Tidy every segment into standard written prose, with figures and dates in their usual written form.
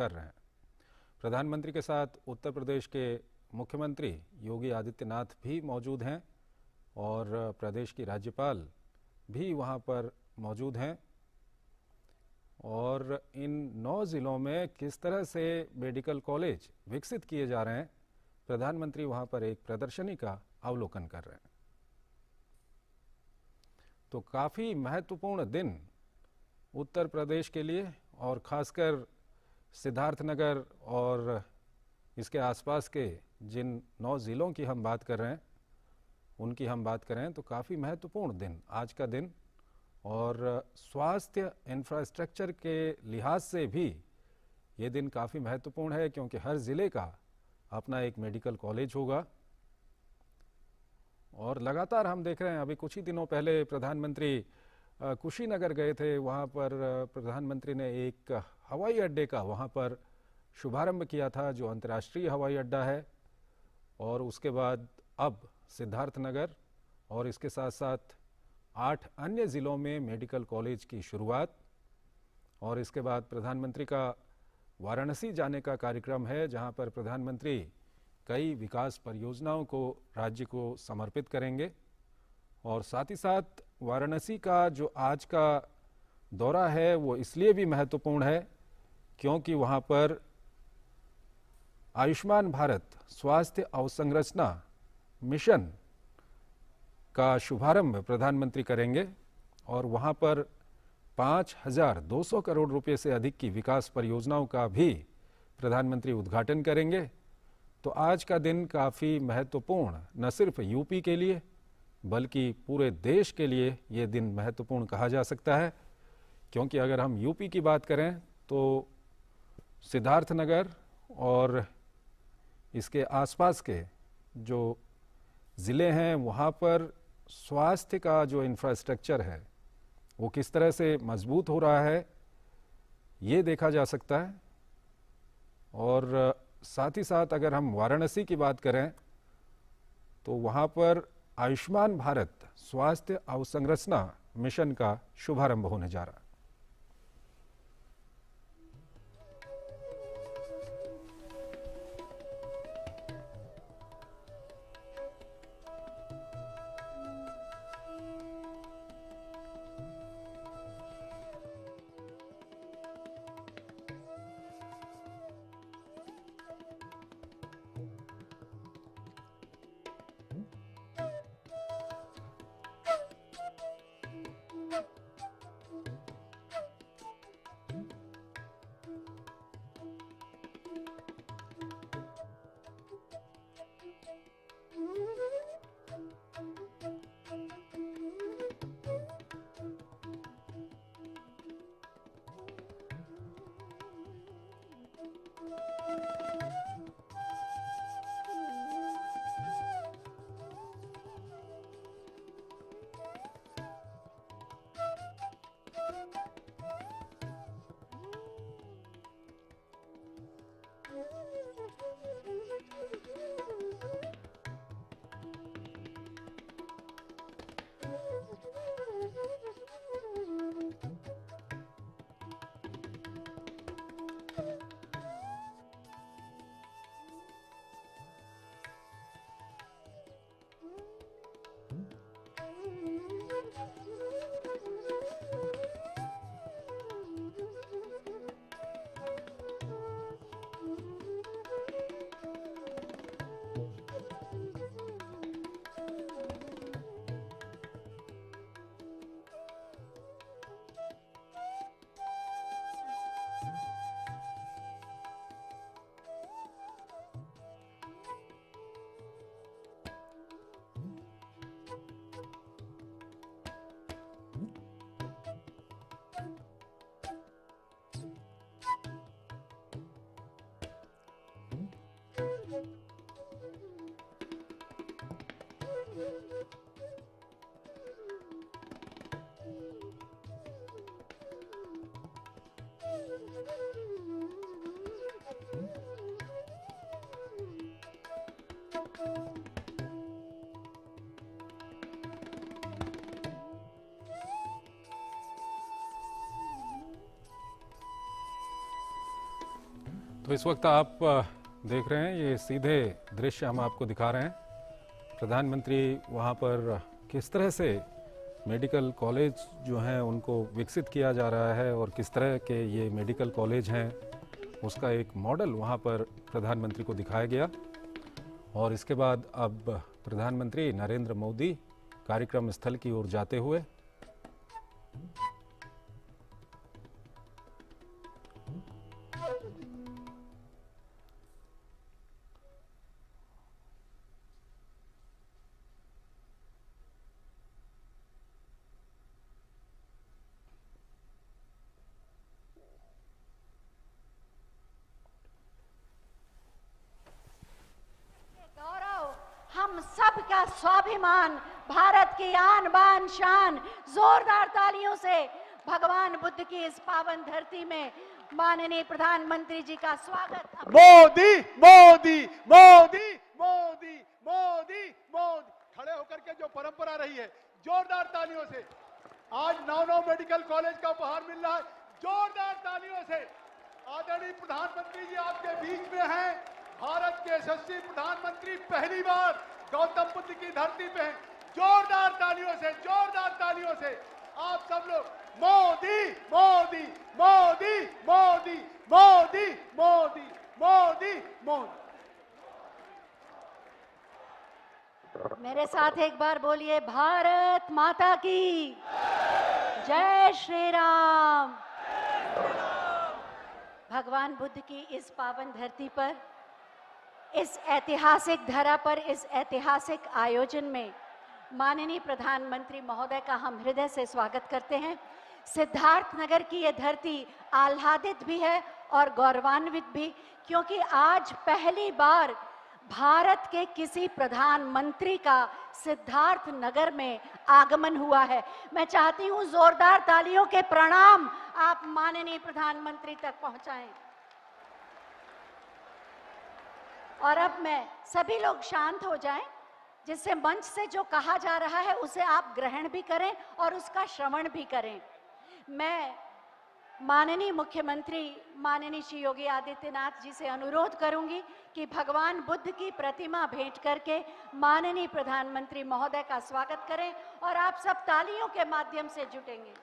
कर रहे हैं। प्रधानमंत्री के साथ उत्तर प्रदेश के मुख्यमंत्री योगी आदित्यनाथ भी मौजूद हैं और प्रदेश की राज्यपाल भी वहां पर मौजूद हैं। और इन 9 ज़िलों में किस तरह से मेडिकल कॉलेज विकसित किए जा रहे हैं, प्रधानमंत्री वहां पर एक प्रदर्शनी का अवलोकन कर रहे हैं। तो काफ़ी महत्वपूर्ण दिन उत्तर प्रदेश के लिए, और ख़ासकर सिद्धार्थनगर और इसके आसपास के जिन 9 ज़िलों की हम बात कर रहे हैं उनकी हम बात करें तो काफ़ी महत्वपूर्ण दिन आज का दिन। और स्वास्थ्य इंफ्रास्ट्रक्चर के लिहाज से भी ये दिन काफ़ी महत्वपूर्ण है, क्योंकि हर ज़िले का अपना एक मेडिकल कॉलेज होगा। और लगातार हम देख रहे हैं, अभी कुछ ही दिनों पहले प्रधानमंत्री कुशीनगर गए थे। वहाँ पर प्रधानमंत्री ने एक हवाई अड्डे का वहाँ पर शुभारंभ किया था, जो अंतर्राष्ट्रीय हवाई अड्डा है। और उसके बाद अब सिद्धार्थनगर और इसके साथ साथ 8 अन्य ज़िलों में मेडिकल कॉलेज की शुरुआत। और इसके बाद प्रधानमंत्री का वाराणसी जाने का कार्यक्रम है, जहां पर प्रधानमंत्री कई विकास परियोजनाओं को राज्य को समर्पित करेंगे। और साथ ही साथ वाराणसी का जो आज का दौरा है वो इसलिए भी महत्वपूर्ण है क्योंकि वहां पर आयुष्मान भारत स्वास्थ्य अवसंरचना मिशन का शुभारंभ प्रधानमंत्री करेंगे। और वहां पर 5,200 करोड़ रुपए से अधिक की विकास परियोजनाओं का भी प्रधानमंत्री उद्घाटन करेंगे। तो आज का दिन काफ़ी महत्वपूर्ण न सिर्फ यूपी के लिए बल्कि पूरे देश के लिए ये दिन महत्वपूर्ण कहा जा सकता है, क्योंकि अगर हम यूपी की बात करें तो सिद्धार्थनगर और इसके आसपास के जो ज़िले हैं वहाँ पर स्वास्थ्य का जो इंफ्रास्ट्रक्चर है वो किस तरह से मजबूत हो रहा है ये देखा जा सकता है। और साथ ही साथ अगर हम वाराणसी की बात करें तो वहाँ पर आयुष्मान भारत स्वास्थ्य अवसंरचना मिशन का शुभारंभ होने जा रहा है। तो इस वक्त आप देख रहे हैं, ये सीधे दृश्य हम आपको दिखा रहे हैं। प्रधानमंत्री वहाँ पर किस तरह से मेडिकल कॉलेज जो हैं उनको विकसित किया जा रहा है और किस तरह के ये मेडिकल कॉलेज हैं उसका एक मॉडल वहाँ पर प्रधानमंत्री को दिखाया गया। और इसके बाद अब प्रधानमंत्री नरेंद्र मोदी कार्यक्रम स्थल की ओर जाते हुए हम सबका स्वाभिमान, भारत की आन बान शान, जोरदार तालियों से भगवान बुद्ध की इस पावन धरती में माननीय प्रधानमंत्री जी का स्वागत। मोदी मोदी मोदी मोदी मोदी मोदी खड़े होकर के जो परंपरा रही है, जोरदार तालियों से आज 9 मेडिकल कॉलेज का उपहार मिल रहा है। जोरदार तालियों से आदरणीय प्रधानमंत्री जी आपके बीच में हैं। भारत के यशस्वी प्रधानमंत्री पहली बार गौतम बुद्ध की धरती पे हैं। जोरदार तालियों से, जोरदार तालियों से आप सब लोग मोदी मोदी मोदी मोदी मोदी मोदी मोदी मोदी। मेरे साथ एक बार बोलिए, भारत माता की जय श्री राम। भगवान बुद्ध की इस पावन धरती पर, इस ऐतिहासिक धरा पर, इस ऐतिहासिक आयोजन में माननीय प्रधानमंत्री महोदय का हम हृदय से स्वागत करते हैं। सिद्धार्थ नगर की ये धरती आह्लादित भी है और गौरवान्वित भी, क्योंकि आज पहली बार भारत के किसी प्रधानमंत्री का सिद्धार्थ नगर में आगमन हुआ है। मैं चाहती हूं जोरदार तालियों के प्रणाम आप माननीय प्रधानमंत्री तक पहुंचाएं। और अब मैं सभी लोग शांत हो जाएं, जिससे मंच से जो कहा जा रहा है उसे आप ग्रहण भी करें और उसका श्रवण भी करें। मैं माननीय मुख्यमंत्री माननीय श्री योगी आदित्यनाथ जी से अनुरोध करूंगी कि भगवान बुद्ध की प्रतिमा भेंट करके माननीय प्रधानमंत्री महोदय का स्वागत करें और आप सब तालियों के माध्यम से जुटेंगे।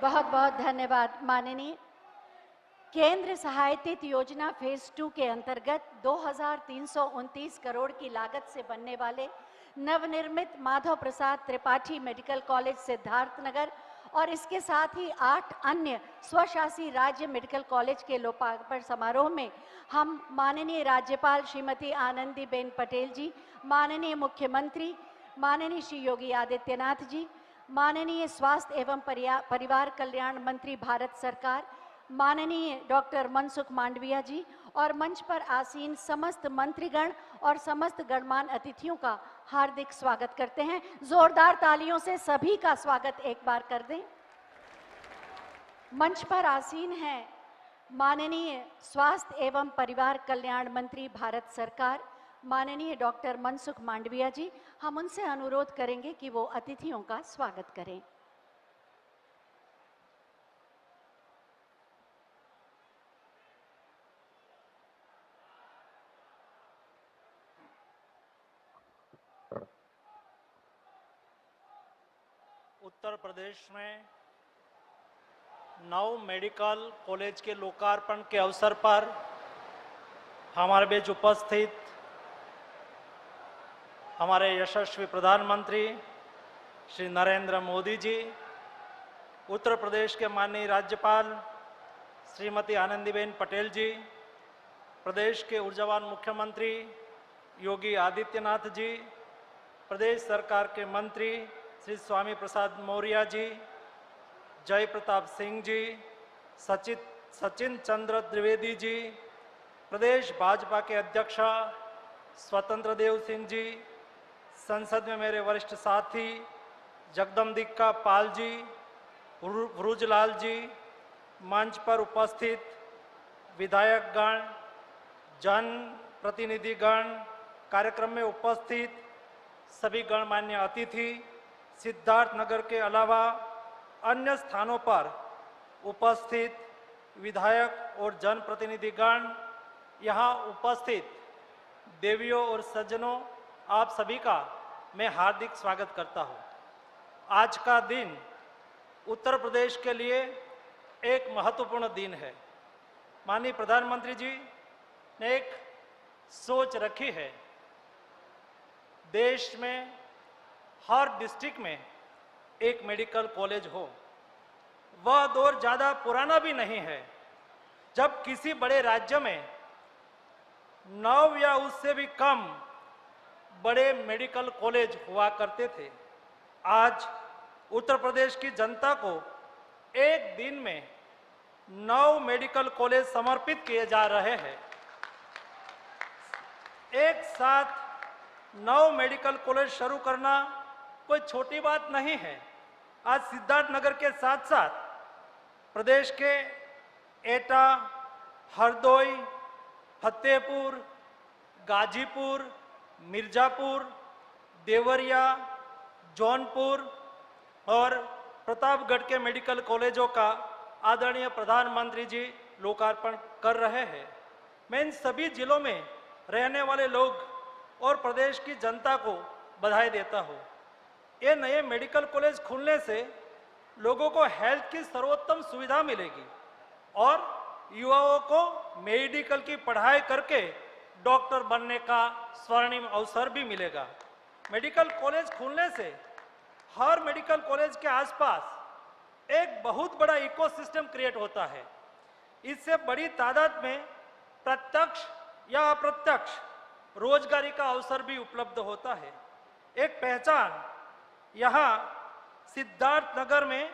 बहुत बहुत धन्यवाद माननीय। केंद्र सहायतित योजना फेज 2 के अंतर्गत 2329 करोड़ की लागत से बनने वाले नवनिर्मित माधव प्रसाद त्रिपाठी मेडिकल कॉलेज सिद्धार्थनगर और इसके साथ ही 8 अन्य स्वशासी राज्य मेडिकल कॉलेज के लोकार्पण समारोह में हम माननीय राज्यपाल श्रीमती आनंदीबेन पटेल जी, माननीय मुख्यमंत्री माननीय श्री योगी आदित्यनाथ जी, माननीय स्वास्थ्य एवं परिवार कल्याण मंत्री भारत सरकार माननीय डॉक्टर मनसुख मांडविया जी और मंच पर आसीन समस्त मंत्रीगण और समस्त गणमान्य अतिथियों का हार्दिक स्वागत करते हैं। जोरदार तालियों से सभी का स्वागत एक बार कर दें। मंच पर आसीन हैं माननीय स्वास्थ्य एवं परिवार कल्याण मंत्री भारत सरकार माननीय डॉक्टर मनसुख मांडविया जी। हम उनसे अनुरोध करेंगे कि वो अतिथियों का स्वागत करें। उत्तर प्रदेश में 9 मेडिकल कॉलेज के लोकार्पण के अवसर पर हमारे बीच उपस्थित हमारे यशस्वी प्रधानमंत्री श्री नरेंद्र मोदी जी, उत्तर प्रदेश के माननीय राज्यपाल श्रीमती आनंदीबेन पटेल जी, प्रदेश के ऊर्जावान मुख्यमंत्री योगी आदित्यनाथ जी, प्रदेश सरकार के मंत्री श्री स्वामी प्रसाद मौर्य जी, जय प्रताप सिंह जी, सचिन चंद्र द्विवेदी जी, प्रदेश भाजपा के अध्यक्ष स्वतंत्र देव सिंह जी, संसद में मेरे वरिष्ठ साथी जगदम्बिका पाल जी, ब्रुजलाल जी, मंच पर उपस्थित विधायकगण, जन प्रतिनिधिगण, कार्यक्रम में उपस्थित सभी गणमान्य अतिथि, सिद्धार्थनगर के अलावा अन्य स्थानों पर उपस्थित विधायक और जनप्रतिनिधिगण, यहाँ उपस्थित देवियों और सज्जनों, आप सभी का मैं हार्दिक स्वागत करता हूँ। आज का दिन उत्तर प्रदेश के लिए एक महत्वपूर्ण दिन है। माननीय प्रधानमंत्री जी ने एक सोच रखी है, देश में हर डिस्ट्रिक्ट में एक मेडिकल कॉलेज हो। वह दौर ज़्यादा पुराना भी नहीं है जब किसी बड़े राज्य में 9 या उससे भी कम बड़े मेडिकल कॉलेज हुआ करते थे। आज उत्तर प्रदेश की जनता को एक दिन में 9 मेडिकल कॉलेज समर्पित किए जा रहे हैं। एक साथ 9 मेडिकल कॉलेज शुरू करना कोई छोटी बात नहीं है। आज सिद्धार्थनगर के साथ साथ प्रदेश के एटा, हरदोई, फतेहपुर, गाजीपुर, मिर्जापुर, देवरिया, जौनपुर और प्रतापगढ़ के मेडिकल कॉलेजों का आदरणीय प्रधानमंत्री जी लोकार्पण कर रहे हैं। मैं इन सभी जिलों में रहने वाले लोग और प्रदेश की जनता को बधाई देता हूँ। ये नए मेडिकल कॉलेज खुलने से लोगों को हेल्थ की सर्वोत्तम सुविधा मिलेगी और युवाओं को मेडिकल की पढ़ाई करके डॉक्टर बनने का स्वर्णिम अवसर भी मिलेगा। मेडिकल कॉलेज खुलने से हर मेडिकल कॉलेज के आसपास एक बहुत बड़ा इकोसिस्टम क्रिएट होता है। इससे बड़ी तादाद में प्रत्यक्ष या अप्रत्यक्ष रोजगारी का अवसर भी उपलब्ध होता है। एक पहचान यहाँ सिद्धार्थनगर में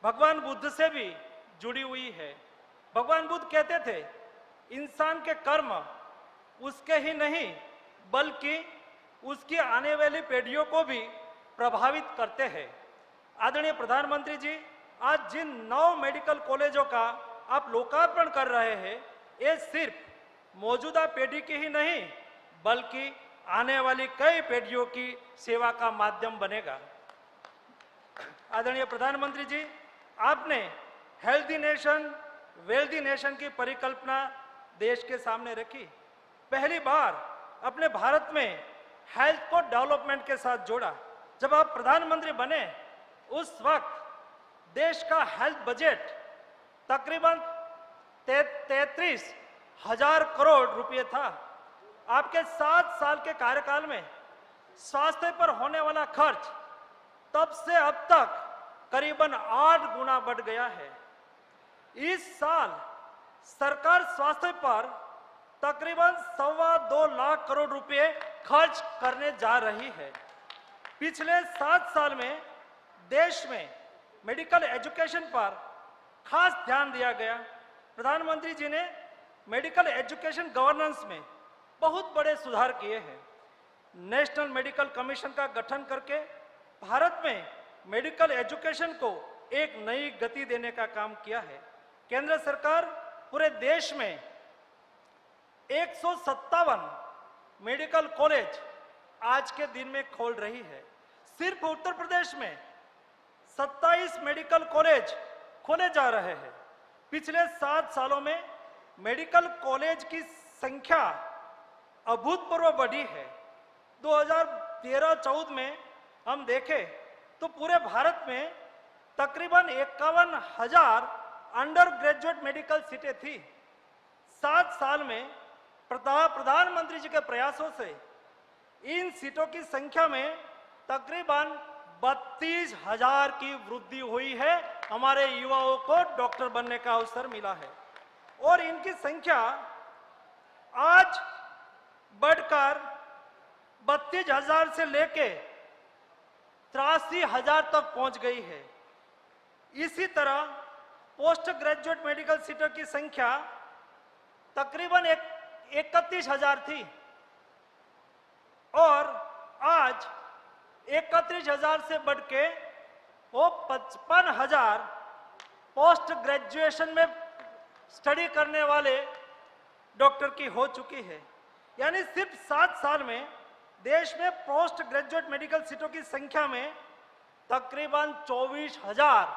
भगवान बुद्ध से भी जुड़ी हुई है। भगवान बुद्ध कहते थे, इंसान के कर्म उसके ही नहीं बल्कि उसकी आने वाली पीढ़ियों को भी प्रभावित करते हैं। आदरणीय प्रधानमंत्री जी, आज जिन 9 मेडिकल कॉलेजों का आप लोकार्पण कर रहे हैं, ये सिर्फ मौजूदा पीढ़ी की ही नहीं बल्कि आने वाली कई पीढ़ियों की सेवा का माध्यम बनेगा। आदरणीय प्रधानमंत्री जी, आपने हेल्दी नेशन वेल्दी नेशन की परिकल्पना देश के सामने रखी। पहली बार अपने भारत में हेल्थ को डेवलपमेंट के साथ जोड़ा। जब आप प्रधानमंत्री बने उस वक्त देश का हेल्थ बजट तकरीबन 33,000 करोड़ रुपए था। आपके 7 साल के कार्यकाल में स्वास्थ्य पर होने वाला खर्च तब से अब तक करीबन 8 गुना बढ़ गया है। इस साल सरकार स्वास्थ्य पर तकरीबन 2.25 लाख करोड़ रुपए खर्च करने जा रही है। पिछले 7 साल में देश में मेडिकल एजुकेशन पर खास ध्यान दिया गया। प्रधानमंत्री जी ने मेडिकल एजुकेशन गवर्नेंस में बहुत बड़े सुधार किए हैं। नेशनल मेडिकल कमीशन का गठन करके भारत में मेडिकल एजुकेशन को एक नई गति देने का काम किया है। केंद्र सरकार पूरे देश में 157 मेडिकल कॉलेज आज के दिन में खोल रही है। सिर्फ उत्तर प्रदेश में 27 मेडिकल कॉलेज खोले जा रहे हैं। पिछले 7 सालों में मेडिकल कॉलेज की संख्या अभूतपूर्व बढ़ी है। 2013-14 में हम देखें तो पूरे भारत में तकरीबन 51,000 अंडर ग्रेजुएट मेडिकल सीटें थी। 7 साल में प्रधानमंत्री जी के प्रयासों से इन सीटों की संख्या में तकरीबन 32,000 की वृद्धि हुई है। हमारे युवाओं को डॉक्टर बनने का अवसर मिला है और इनकी संख्या आज बढ़कर 32,000 से लेके 83,000 तक पहुंच गई है। इसी तरह पोस्ट ग्रेजुएट मेडिकल सीटों की संख्या तकरीबन 31,000 थी और आज 31,000 से बढ़ के वो 55,000 पोस्ट ग्रेजुएशन में स्टडी करने वाले डॉक्टर की हो चुकी है। यानी सिर्फ 7 साल में देश में पोस्ट ग्रेजुएट मेडिकल सीटों की संख्या में तकरीबन 24,000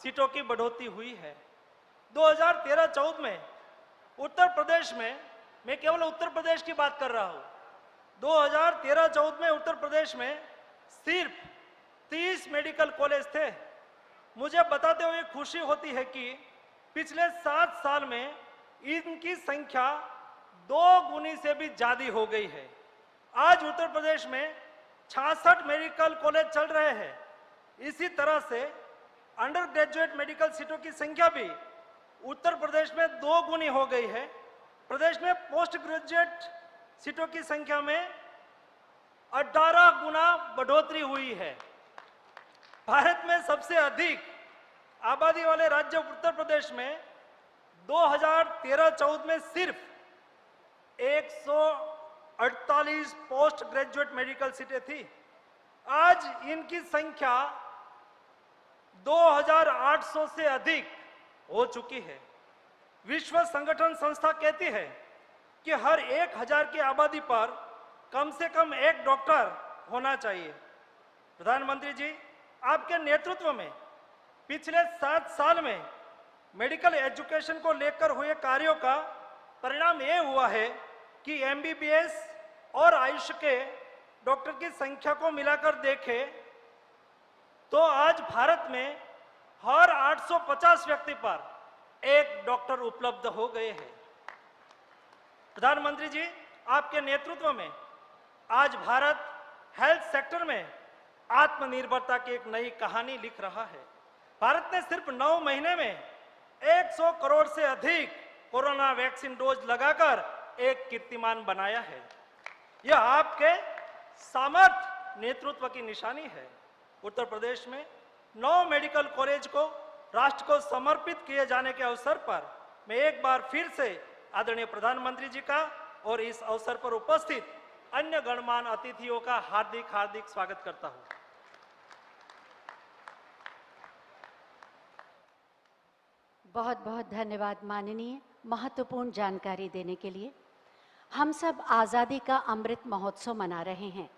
सीटों की बढ़ोतरी हुई है। 2013-14 में उत्तर प्रदेश में, मैं केवल उत्तर प्रदेश की बात कर रहा हूं, 2013-14 में उत्तर प्रदेश में सिर्फ 30 मेडिकल कॉलेज थे। मुझे बताते हुए खुशी होती है कि पिछले 7 साल में इनकी संख्या 2 गुनी से भी ज्यादा हो गई है। आज उत्तर प्रदेश में 66 मेडिकल कॉलेज चल रहे हैं। इसी तरह से अंडर ग्रेजुएट मेडिकल सीटों की संख्या भी उत्तर प्रदेश में 2 गुनी हो गई है। प्रदेश में पोस्ट ग्रेजुएट सीटों की संख्या में 18 गुना बढ़ोतरी हुई है। भारत में सबसे अधिक आबादी वाले राज्य उत्तर प्रदेश में 2013-14 में सिर्फ 148 पोस्ट ग्रेजुएट मेडिकल सीटें थी। आज इनकी संख्या 2,800 से अधिक हो चुकी है। विश्व संगठन संस्था कहती है कि हर 1,000 की आबादी पर कम से कम 1 डॉक्टर होना चाहिए। प्रधानमंत्री जी, आपके नेतृत्व में पिछले 7 साल में मेडिकल एजुकेशन को लेकर हुए कार्यों का परिणाम यह हुआ है कि एमबीबीएस और आयुष के डॉक्टर की संख्या को मिलाकर देखें तो आज भारत में हर 850 व्यक्ति पर 1 डॉक्टर उपलब्ध हो गए हैं। प्रधानमंत्री जी, आपके नेतृत्व में आज भारत हेल्थ सेक्टर में आत्मनिर्भरता की एक नई कहानी लिख रहा है। भारत ने सिर्फ 9 महीने में 100 करोड़ से अधिक कोरोना वैक्सीन डोज लगाकर एक कीर्तिमान बनाया है। यह आपके सामर्थ्य नेतृत्व की निशानी है। उत्तर प्रदेश में 9 मेडिकल कॉलेज को राष्ट्र को समर्पित किए जाने के अवसर पर मैं एक बार फिर से आदरणीय प्रधानमंत्री जी का और इस अवसर पर उपस्थित अन्य गणमान्य अतिथियों का हार्दिक हार्दिक स्वागत करता हूं। बहुत बहुत धन्यवाद माननीय, महत्वपूर्ण जानकारी देने के लिए। हम सब आज़ादी का अमृत महोत्सव मना रहे हैं।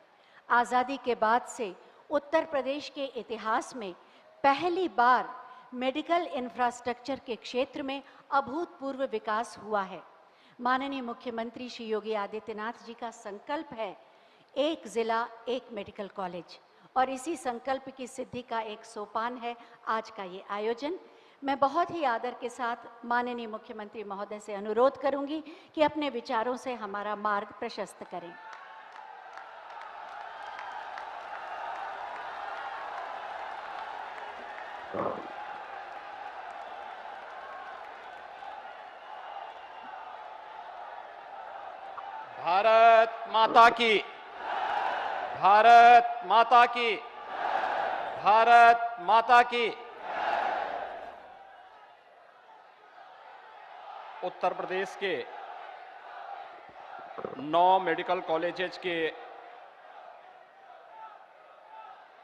आज़ादी के बाद से उत्तर प्रदेश के इतिहास में पहली बार मेडिकल इंफ्रास्ट्रक्चर के क्षेत्र में अभूतपूर्व विकास हुआ है। माननीय मुख्यमंत्री श्री योगी आदित्यनाथ जी का संकल्प है एक जिला एक मेडिकल कॉलेज, और इसी संकल्प की सिद्धि का एक सोपान है आज का ये आयोजन। मैं बहुत ही आदर के साथ माननीय मुख्यमंत्री महोदय से अनुरोध करूंगी कि अपने विचारों से हमारा मार्ग प्रशस्त करें। भारत माता की, भारत माता की, भारत माता की। उत्तर प्रदेश के 9 मेडिकल कॉलेजेस के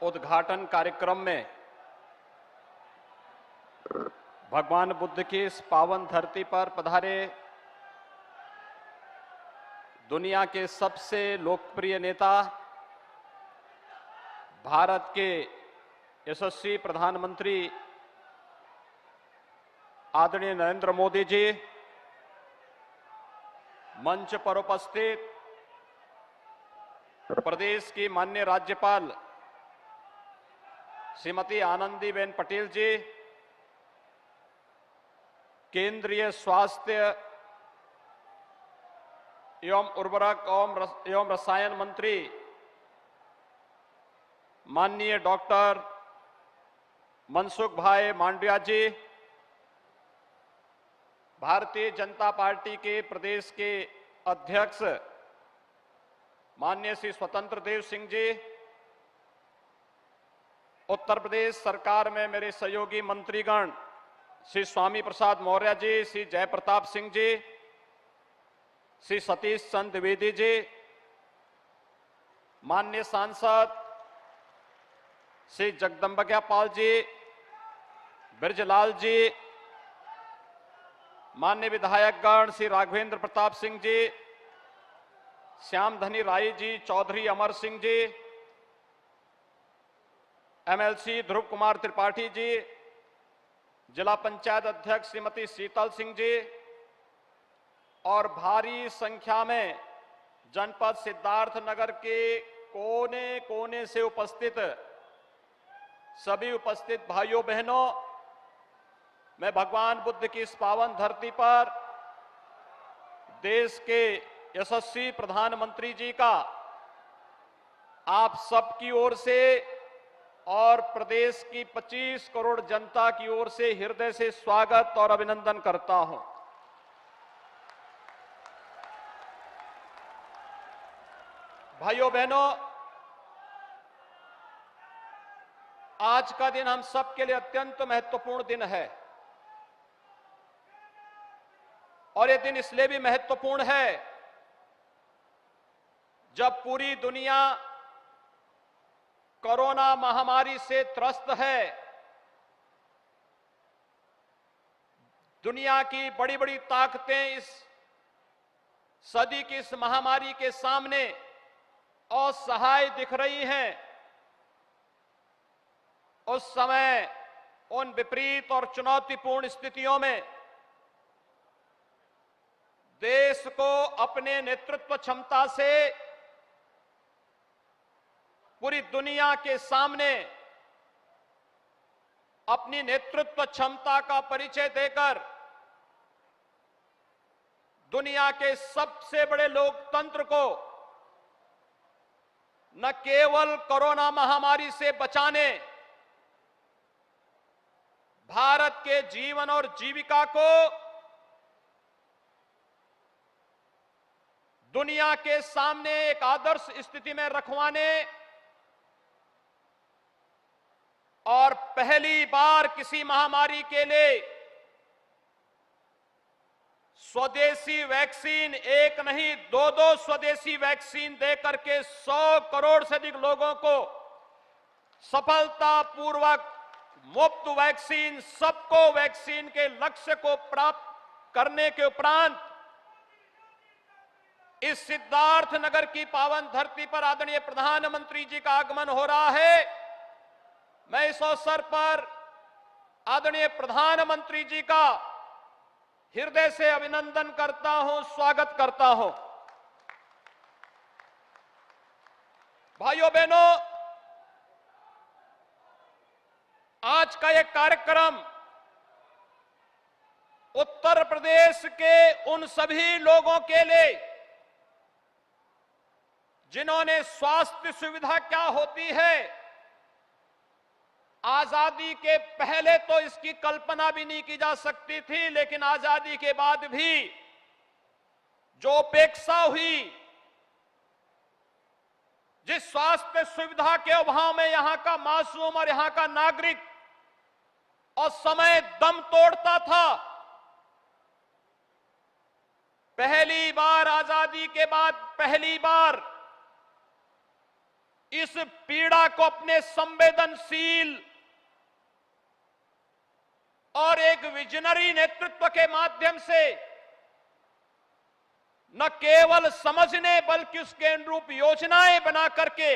उद्घाटन कार्यक्रम में भगवान बुद्ध की इस पावन धरती पर पधारे दुनिया के सबसे लोकप्रिय नेता, भारत के यशस्वी प्रधानमंत्री आदरणीय नरेंद्र मोदी जी, मंच पर उपस्थित प्रदेश की माननीय राज्यपाल श्रीमती आनंदीबेन पटेल जी, केंद्रीय स्वास्थ्य एवं उर्वरक एवं रसायन मंत्री माननीय डॉक्टर मनसुख भाई मांडविया जी, भारतीय जनता पार्टी के प्रदेश के अध्यक्ष माननीय श्री स्वतंत्र देव सिंह जी, उत्तर प्रदेश सरकार में मेरे सहयोगी मंत्रीगण श्री स्वामी प्रसाद मौर्य जी, श्री जयप्रताप सिंह जी, श्री सतीश चंद्र द्विवेदी जी, माननीय सांसद श्री जगदम्बिका पाल जी, ब्रजलाल जी, माननीय विधायकगण श्री राघवेंद्र प्रताप सिंह जी, श्यामधनी राय जी, चौधरी अमर सिंह जी, एमएलसी ध्रुव कुमार त्रिपाठी जी, जिला पंचायत अध्यक्ष श्रीमती शीतल सिंह जी और भारी संख्या में जनपद सिद्धार्थनगर के कोने कोने से उपस्थित सभी उपस्थित भाइयों बहनों, मैं भगवान बुद्ध की इस पावन धरती पर देश के यशस्वी प्रधानमंत्री जी का आप सबकी ओर से और प्रदेश की 25 करोड़ जनता की ओर से हृदय से स्वागत और अभिनंदन करता हूं। भाइयों बहनों, आज का दिन हम सबके लिए अत्यंत महत्वपूर्ण दिन है और यह दिन इसलिए भी महत्वपूर्ण है जब पूरी दुनिया कोरोना महामारी से त्रस्त है। दुनिया की बड़ी बड़ी ताकतें इस सदी की इस महामारी के सामने असहाय दिख रही हैं। उस समय उन विपरीत और चुनौतीपूर्ण स्थितियों में देश को अपने नेतृत्व क्षमता से पूरी दुनिया के सामने अपनी नेतृत्व क्षमता का परिचय देकर दुनिया के सबसे बड़े लोकतंत्र को न केवल कोरोना महामारी से बचाने, भारत के जीवन और जीविका को दुनिया के सामने एक आदर्श स्थिति में रखवाने और पहली बार किसी महामारी के लिए स्वदेशी वैक्सीन, एक नहीं दो स्वदेशी वैक्सीन देकर के 100 करोड़ से अधिक लोगों को सफलतापूर्वक मुफ्त वैक्सीन, सबको वैक्सीन के लक्ष्य को प्राप्त करने के उपरांत इस सिद्धार्थनगर की पावन धरती पर आदरणीय प्रधानमंत्री जी का आगमन हो रहा है। मैं इस अवसर पर आदरणीय प्रधानमंत्री जी का हृदय से अभिनंदन करता हूं, स्वागत करता हूं। भाइयों बहनों, आज का यह कार्यक्रम उत्तर प्रदेश के उन सभी लोगों के लिए जिन्होंने स्वास्थ्य सुविधा क्या होती है, आजादी के पहले तो इसकी कल्पना भी नहीं की जा सकती थी, लेकिन आजादी के बाद भी जो उपेक्षा हुई, जिस स्वास्थ्य सुविधा के अभाव में यहां का मासूम और यहां का नागरिक और समय दम तोड़ता था, पहली बार आजादी के बाद पहली बार इस पीड़ा को अपने संवेदनशील और एक विजनरी नेतृत्व के माध्यम से न केवल समझने बल्कि उसके अनुरूप योजनाएं बना करके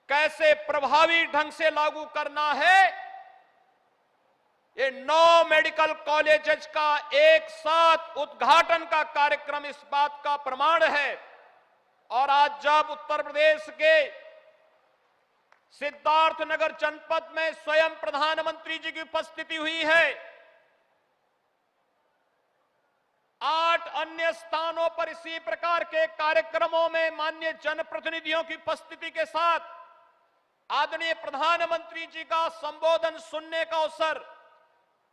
कैसे प्रभावी ढंग से लागू करना है, ये 9 मेडिकल कॉलेजेस का एक साथ उद्घाटन का कार्यक्रम इस बात का प्रमाण है। और आज जब उत्तर प्रदेश के सिद्धार्थनगर जनपद में स्वयं प्रधानमंत्री जी की उपस्थिति हुई है, 8 अन्य स्थानों पर इसी प्रकार के कार्यक्रमों में माननीय जनप्रतिनिधियों की उपस्थिति के साथ आदरणीय प्रधानमंत्री जी का संबोधन सुनने का अवसर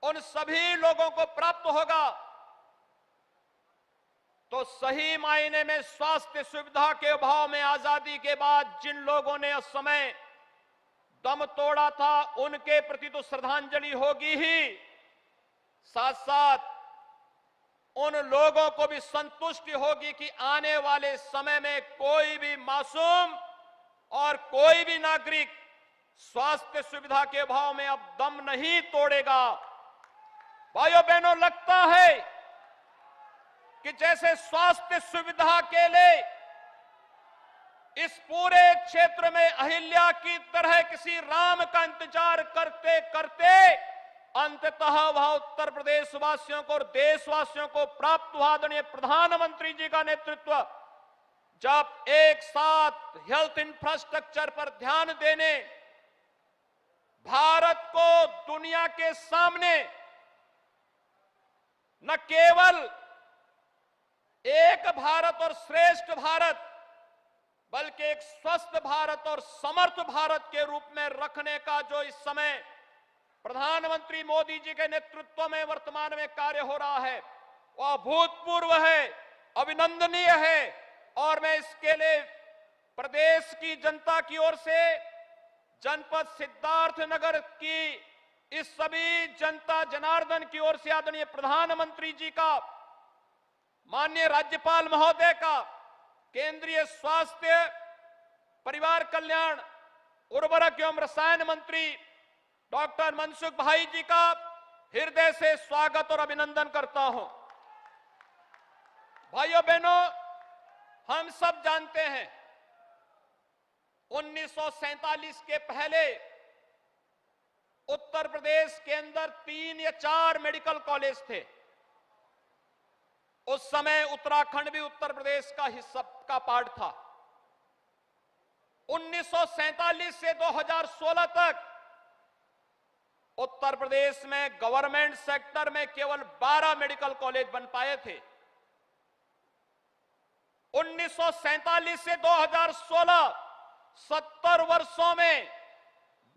उन सभी लोगों को प्राप्त होगा, तो सही मायने में स्वास्थ्य सुविधा के अभाव में आजादी के बाद जिन लोगों ने उस समय दम तोड़ा था, उनके प्रति तो श्रद्धांजलि होगी ही, साथ साथ उन लोगों को भी संतुष्टि होगी कि आने वाले समय में कोई भी मासूम और कोई भी नागरिक स्वास्थ्य सुविधा के अभाव में अब दम नहीं तोड़ेगा। भाइयों बहनों, लगता है कि जैसे स्वास्थ्य सुविधा के लिए इस पूरे क्षेत्र में अहिल्या की तरह किसी राम का इंतजार करते करते अंततः वह उत्तर प्रदेश वासियों को और देशवासियों को प्राप्त हुआ। आदरणीय प्रधानमंत्री जी का नेतृत्व जब एक साथ हेल्थ इंफ्रास्ट्रक्चर पर ध्यान देने, भारत को दुनिया के सामने न केवल एक भारत और श्रेष्ठ भारत, बल्कि एक स्वस्थ भारत और समर्थ भारत के रूप में रखने का जो इस समय प्रधानमंत्री मोदी जी के नेतृत्व में वर्तमान में कार्य हो रहा है, वह अभूतपूर्व है, अभिनंदनीय है। और मैं इसके लिए प्रदेश की जनता की ओर से, जनपद सिद्धार्थनगर की इस सभी जनता जनार्दन की ओर से आदरणीय प्रधानमंत्री जी का, माननीय राज्यपाल महोदय का, केंद्रीय स्वास्थ्य परिवार कल्याण उर्वरक एवं रसायन मंत्री डॉक्टर मनसुख भाई जी का हृदय से स्वागत और अभिनंदन करता हूं। भाइयों बहनों, हम सब जानते हैं 1947 के पहले उत्तर प्रदेश के अंदर 3 या 4 मेडिकल कॉलेज थे। उस समय उत्तराखंड भी उत्तर प्रदेश का हिस्सा का पार्ट था। 1947 से 2016 तक उत्तर प्रदेश में गवर्नमेंट सेक्टर में केवल 12 मेडिकल कॉलेज बन पाए थे। 1947 से 2016 70 वर्षों में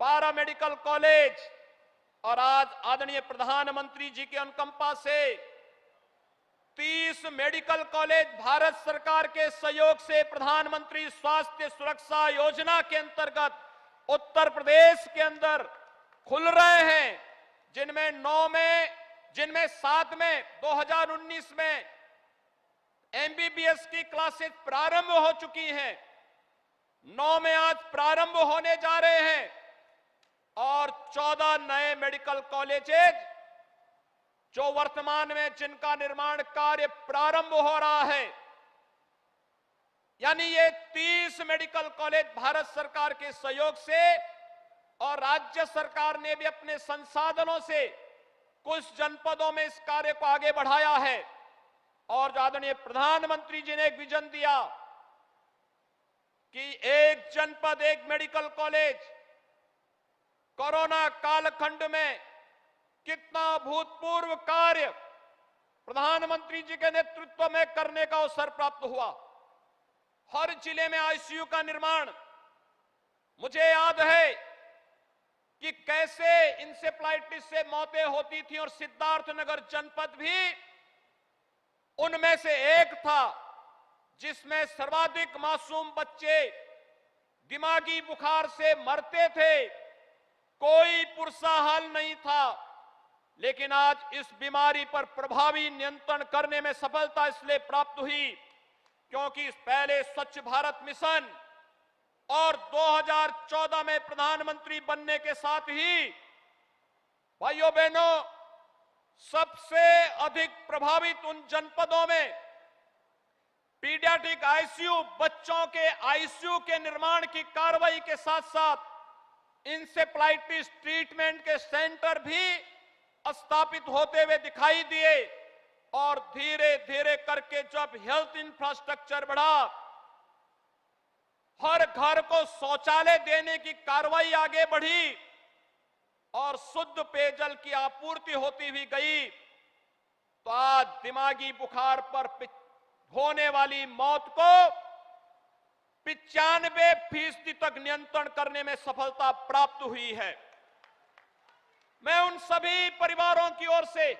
12 मेडिकल कॉलेज, और आज आदरणीय प्रधानमंत्री जी के अनुकंपा से 30 मेडिकल कॉलेज भारत सरकार के सहयोग से प्रधानमंत्री स्वास्थ्य सुरक्षा योजना के अंतर्गत उत्तर प्रदेश के अंदर खुल रहे हैं, जिनमें 7 में 2019 में एमबीबीएस की क्लासेस प्रारंभ हो चुकी हैं, 9 में आज प्रारंभ होने जा रहे हैं, और 14 नए मेडिकल कॉलेजेस जो वर्तमान में जिनका निर्माण कार्य प्रारंभ हो रहा है। यानी ये 30 मेडिकल कॉलेज भारत सरकार के सहयोग से, और राज्य सरकार ने भी अपने संसाधनों से कुछ जनपदों में इस कार्य को आगे बढ़ाया है। और आदरणीय प्रधानमंत्री जी ने एक विजन दिया कि एक जनपद एक मेडिकल कॉलेज। कोरोना कालखंड में कितना भूतपूर्व कार्य प्रधानमंत्री जी के नेतृत्व में करने का अवसर प्राप्त हुआ। हर जिले में आईसीयू का निर्माण, मुझे याद है कि कैसे इंसेफ्लाइटिस से मौतें होती थी, और सिद्धार्थनगर जनपद भी उनमें से एक था जिसमें सर्वाधिक मासूम बच्चे दिमागी बुखार से मरते थे। कोई पुरसा हल नहीं था, लेकिन आज इस बीमारी पर प्रभावी नियंत्रण करने में सफलता इसलिए प्राप्त हुई क्योंकि पहले स्वच्छ भारत मिशन और 2014 में प्रधानमंत्री बनने के साथ ही भाइयों बहनों, सबसे अधिक प्रभावित उन जनपदों में पीडियाट्रिक आईसीयू, बच्चों के आईसीयू के निर्माण की कार्रवाई के साथ साथ इंसेफ्लाइटिस ट्रीटमेंट के सेंटर भी स्थापित होते हुए दिखाई दिए। और धीरे धीरे करके जब हेल्थ इंफ्रास्ट्रक्चर बढ़ा, हर घर को शौचालय देने की कार्रवाई आगे बढ़ी और शुद्ध पेयजल की आपूर्ति होती हुई गई, तो आज दिमागी बुखार पर होने वाली मौत को 95% तक नियंत्रण करने में सफलता प्राप्त हुई है। मैं उन सभी परिवारों की ओर से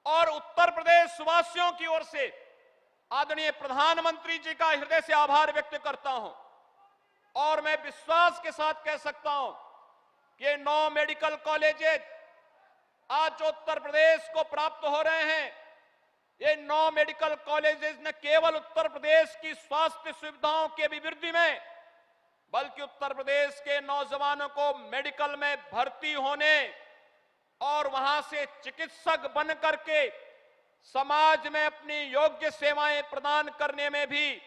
और उत्तर प्रदेश वासियों की ओर से आदरणीय प्रधानमंत्री जी का हृदय से आभार व्यक्त करता हूं, और मैं विश्वास के साथ कह सकता हूं कि ये 9 मेडिकल कॉलेजेस आज जो उत्तर प्रदेश को प्राप्त हो रहे हैं, ये 9 मेडिकल कॉलेजेस न केवल उत्तर प्रदेश की स्वास्थ्य सुविधाओं की अभिवृद्धि में, बल्कि उत्तर प्रदेश के नौजवानों को मेडिकल में भर्ती होने और वहां से चिकित्सक बन करके समाज में अपनी योग्य सेवाएं प्रदान करने में भी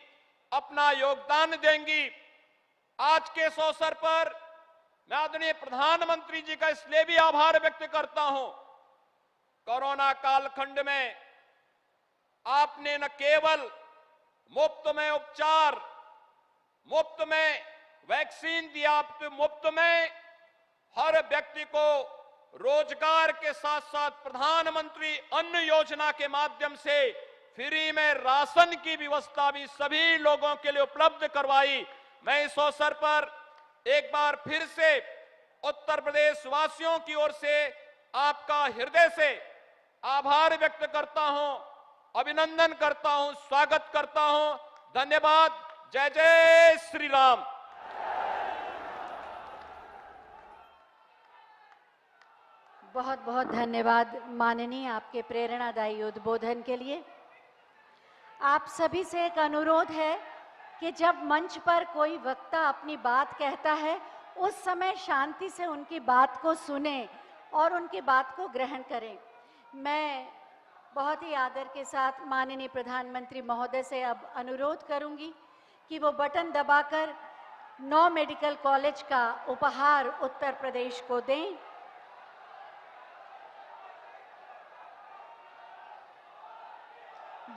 अपना योगदान देंगी। आज के इस अवसर पर मैं आदरणीय प्रधानमंत्री जी का इसलिए भी आभार व्यक्त करता हूं, कोरोना कालखंड में आपने न केवल मुफ्त में उपचार, मुफ्त में वैक्सीन दिया, आप मुफ्त में हर व्यक्ति को रोजगार के साथ साथ प्रधानमंत्री अन्न योजना के माध्यम से फ्री में राशन की व्यवस्था भी सभी लोगों के लिए उपलब्ध करवाई। मैं इस अवसर पर एक बार फिर से उत्तर प्रदेश वासियों की ओर से आपका हृदय से आभार व्यक्त करता हूं, अभिनंदन करता हूं, स्वागत करता हूं। धन्यवाद। जय जय श्री राम। बहुत बहुत धन्यवाद माननीय, आपके प्रेरणादायी उद्बोधन के लिए। आप सभी से एक अनुरोध है कि जब मंच पर कोई वक्ता अपनी बात कहता है, उस समय शांति से उनकी बात को सुने और उनकी बात को ग्रहण करें। मैं बहुत ही आदर के साथ माननीय प्रधानमंत्री महोदय से अब अनुरोध करूंगी कि वो बटन दबाकर 9 मेडिकल कॉलेज का उपहार उत्तर प्रदेश को दें।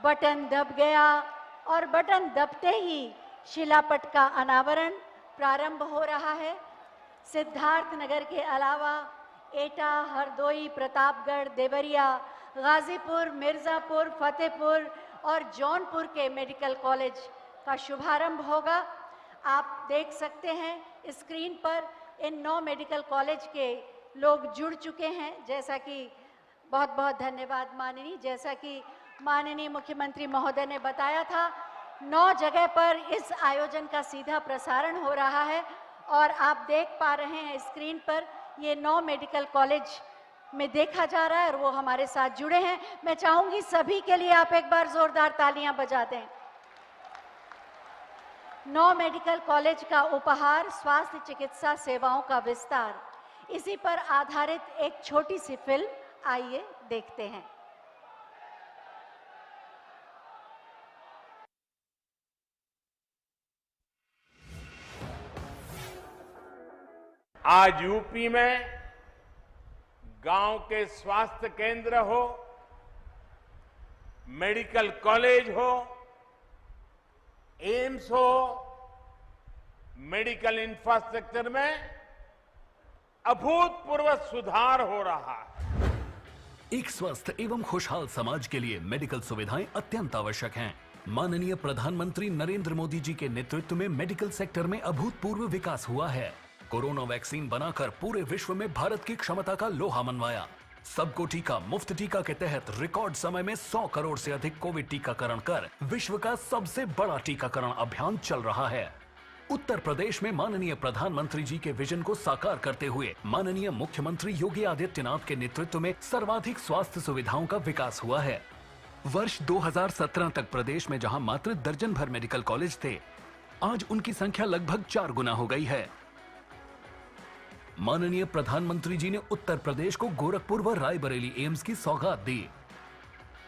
बटन दब गया और बटन दबते ही शिलापट का अनावरण प्रारंभ हो रहा है। सिद्धार्थ नगर के अलावा एटा, हरदोई, प्रतापगढ़, देवरिया, गाजीपुर, मिर्जापुर, फतेहपुर और जौनपुर के मेडिकल कॉलेज का शुभारंभ होगा। आप देख सकते हैं स्क्रीन पर इन 9 मेडिकल कॉलेज के लोग जुड़ चुके हैं। जैसा कि बहुत बहुत धन्यवाद माननीय, जैसा कि माननीय मुख्यमंत्री महोदय ने बताया था, 9 जगह पर इस आयोजन का सीधा प्रसारण हो रहा है और आप देख पा रहे हैं स्क्रीन पर ये 9 मेडिकल कॉलेज में देखा जा रहा है और वो हमारे साथ जुड़े हैं। मैं चाहूंगी सभी के लिए आप एक बार जोरदार तालियां बजा दें। 9 मेडिकल कॉलेज का उपहार, स्वास्थ्य चिकित्सा सेवाओं का विस्तार, इसी पर आधारित एक छोटी सी फिल्म, आइए देखते हैं। आज यूपी में गांव के स्वास्थ्य केंद्र हो, मेडिकल कॉलेज हो, एम्स हो, मेडिकल इंफ्रास्ट्रक्चर में अभूतपूर्व सुधार हो रहा है। एक स्वस्थ एवं खुशहाल समाज के लिए मेडिकल सुविधाएं अत्यंत आवश्यक हैं। माननीय प्रधानमंत्री नरेंद्र मोदी जी के नेतृत्व में मेडिकल सेक्टर में अभूतपूर्व विकास हुआ है। कोरोना वैक्सीन बनाकर पूरे विश्व में भारत की क्षमता का लोहा मनवाया। सबको टीका मुफ्त टीका के तहत रिकॉर्ड समय में 100 करोड़ से अधिक कोविड टीकाकरण कर विश्व का सबसे बड़ा टीकाकरण अभियान चल रहा है। उत्तर प्रदेश में माननीय प्रधानमंत्री जी के विजन को साकार करते हुए माननीय मुख्यमंत्री योगी आदित्यनाथ के नेतृत्व में सर्वाधिक स्वास्थ्य सुविधाओं का विकास हुआ है। वर्ष 2017 तक प्रदेश में जहां मात्र दर्जन भर मेडिकल कॉलेज थे, आज उनकी संख्या लगभग 4 गुना हो गई है। माननीय प्रधानमंत्री जी ने उत्तर प्रदेश को गोरखपुर व रायबरेली एम्स की सौगात दी।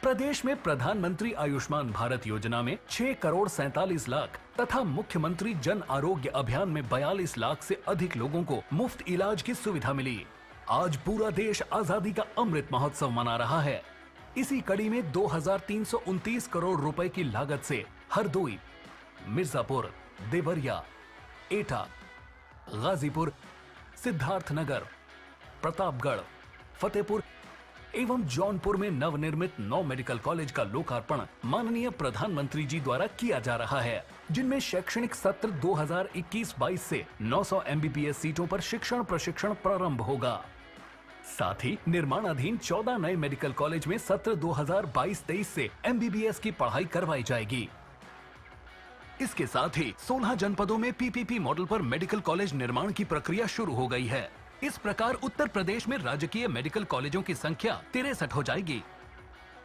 प्रदेश में प्रधानमंत्री आयुष्मान भारत योजना में 6 करोड़ 47 लाख तथा मुख्यमंत्री जन आरोग्य अभियान में 42 लाख से अधिक लोगों को मुफ्त इलाज की सुविधा मिली। आज पूरा देश आजादी का अमृत महोत्सव मना रहा है। इसी कड़ी में 2329 करोड़ रुपए की लागत से हरदोई, मिर्जापुर, देवरिया, एटा, गाजीपुर, सिद्धार्थनगर, प्रतापगढ़, फतेहपुर एवं जौनपुर में नवनिर्मित 9 मेडिकल कॉलेज का लोकार्पण माननीय प्रधानमंत्री जी द्वारा किया जा रहा है, जिनमें शैक्षणिक सत्र 2021-22 से 900 MBBS सीटों पर शिक्षण प्रशिक्षण प्रारंभ होगा। साथ ही निर्माणाधीन 14 नए मेडिकल कॉलेज में सत्र 2022-23 से MBBS की पढ़ाई करवाई जाएगी। इसके साथ ही 16 जनपदों में PPP मॉडल पर मेडिकल कॉलेज निर्माण की प्रक्रिया शुरू हो गई है। इस प्रकार उत्तर प्रदेश में राजकीय मेडिकल कॉलेजों की संख्या 63 हो जाएगी।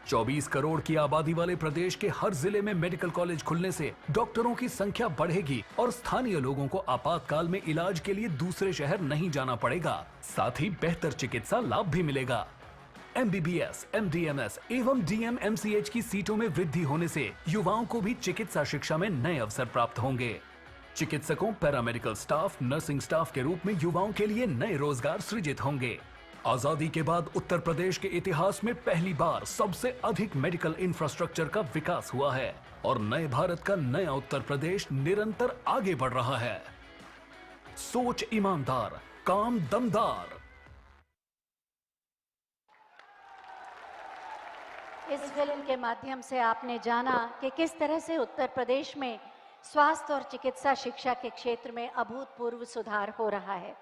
24 करोड़ की आबादी वाले प्रदेश के हर जिले में मेडिकल कॉलेज खुलने से डॉक्टरों की संख्या बढ़ेगी और स्थानीय लोगों को आपातकाल में इलाज के लिए दूसरे शहर नहीं जाना पड़ेगा। साथ ही बेहतर चिकित्सा लाभ भी मिलेगा। MBBS, MDMS एवं DMMCH की सीटों में वृद्धि होने से युवाओं को भी चिकित्सा शिक्षा में नए अवसर प्राप्त होंगे। चिकित्सकों, पैरामेडिकल स्टाफ, नर्सिंग स्टाफ के रूप में युवाओं के लिए नए रोजगार सृजित होंगे। आजादी के बाद उत्तर प्रदेश के इतिहास में पहली बार सबसे अधिक मेडिकल इंफ्रास्ट्रक्चर का विकास हुआ है और नए भारत का नया उत्तर प्रदेश निरंतर आगे बढ़ रहा है। सोच ईमानदार, काम दमदार। इस फिल्म के माध्यम से आपने जाना कि किस तरह से उत्तर प्रदेश में स्वास्थ्य और चिकित्सा शिक्षा के क्षेत्र में अभूतपूर्व सुधार हो रहा है।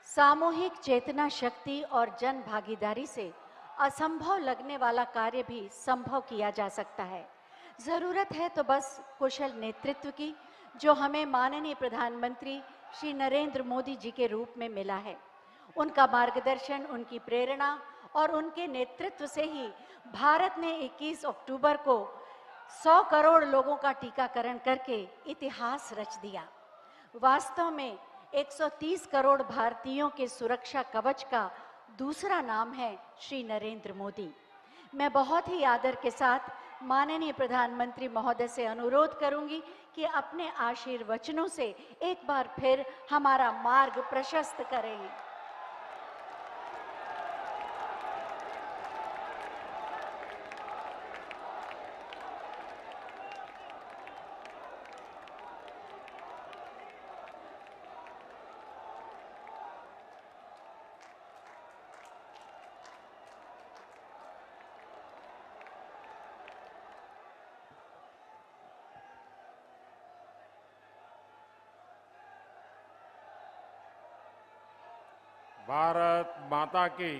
सामूहिक चेतना शक्ति और जन भागीदारी से असंभव लगने वाला कार्य भी संभव किया जा सकता है। जरूरत है तो बस कुशल नेतृत्व की, जो हमें माननीय प्रधानमंत्री श्री नरेंद्र मोदी जी के रूप में मिला है। उनका मार्गदर्शन, उनकी प्रेरणा और उनके नेतृत्व से ही भारत ने 21 अक्टूबर को 100 करोड़ लोगों का टीकाकरण करके इतिहास रच दिया। वास्तव में 130 करोड़ भारतीयों के सुरक्षा कवच का दूसरा नाम है श्री नरेंद्र मोदी। मैं बहुत ही आदर के साथ माननीय प्रधानमंत्री महोदय से अनुरोध करूंगी कि अपने आशीर्वचनों से एक बार फिर हमारा मार्ग प्रशस्त करें। भारत माता की,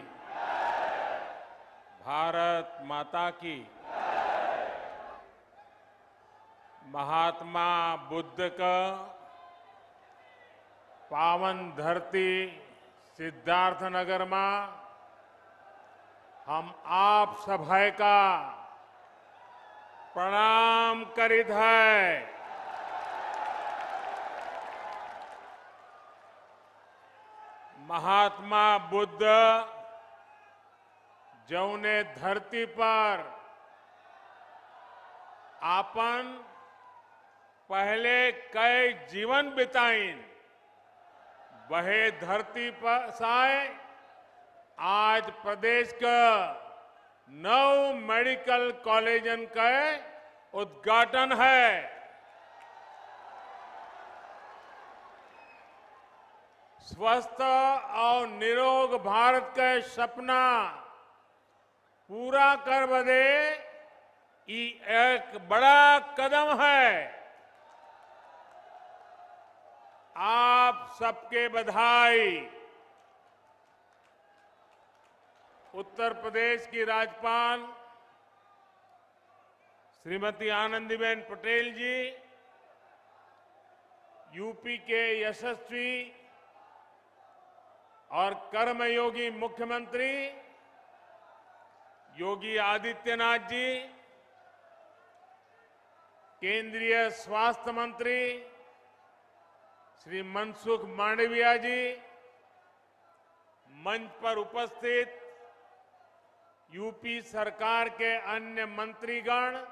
भारत माता की। महात्मा बुद्ध का पावन धरती सिद्धार्थनगर में हम आप सभा का प्रणाम करित है। महात्मा बुद्ध जौने धरती पर आपन पहले कई जीवन बिताइन, वह धरती पर साए आज प्रदेश का 9 मेडिकल कॉलेजन का उद्घाटन है। स्वस्थ और निरोग भारत का सपना पूरा कर बदे ये एक बड़ा कदम है। आप सबके बधाई। उत्तर प्रदेश की राज्यपाल श्रीमती आनंदीबेन पटेल जी, यूपी के यशस्वी और कर्मयोगी मुख्यमंत्री योगी आदित्यनाथ जी, केंद्रीय स्वास्थ्य मंत्री श्री मनसुख मांडविया जी, मंच पर उपस्थित यूपी सरकार के अन्य मंत्रीगण,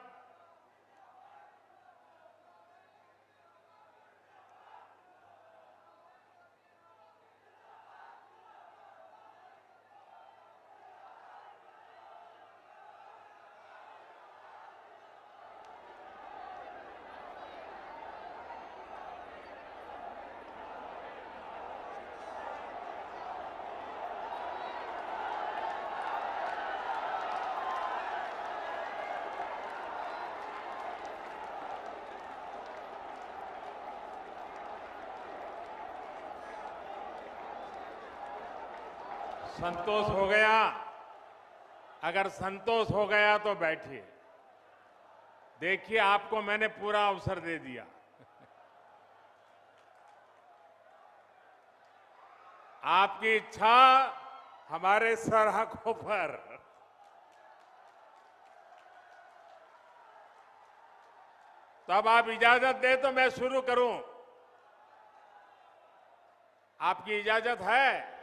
संतोष हो गया? अगर संतोष हो गया तो बैठिए। देखिए, आपको मैंने पूरा अवसर दे दिया। आपकी इच्छा हमारे सरहकों पर। तब आप इजाजत दे तो मैं शुरू करूं। आपकी इजाजत है?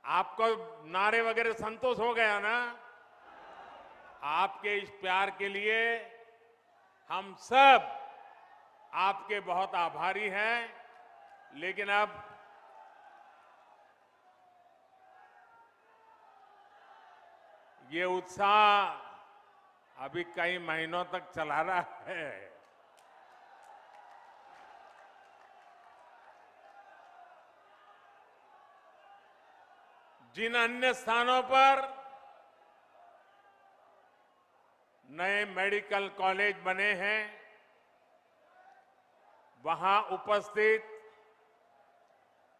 आपको नारे वगैरह संतोष हो गया ना? आपके इस प्यार के लिए हम सब आपके बहुत आभारी हैं। लेकिन अब ये उत्साह अभी कई महीनों तक चला रहा है। जिन अन्य स्थानों पर नए मेडिकल कॉलेज बने हैं, वहां उपस्थित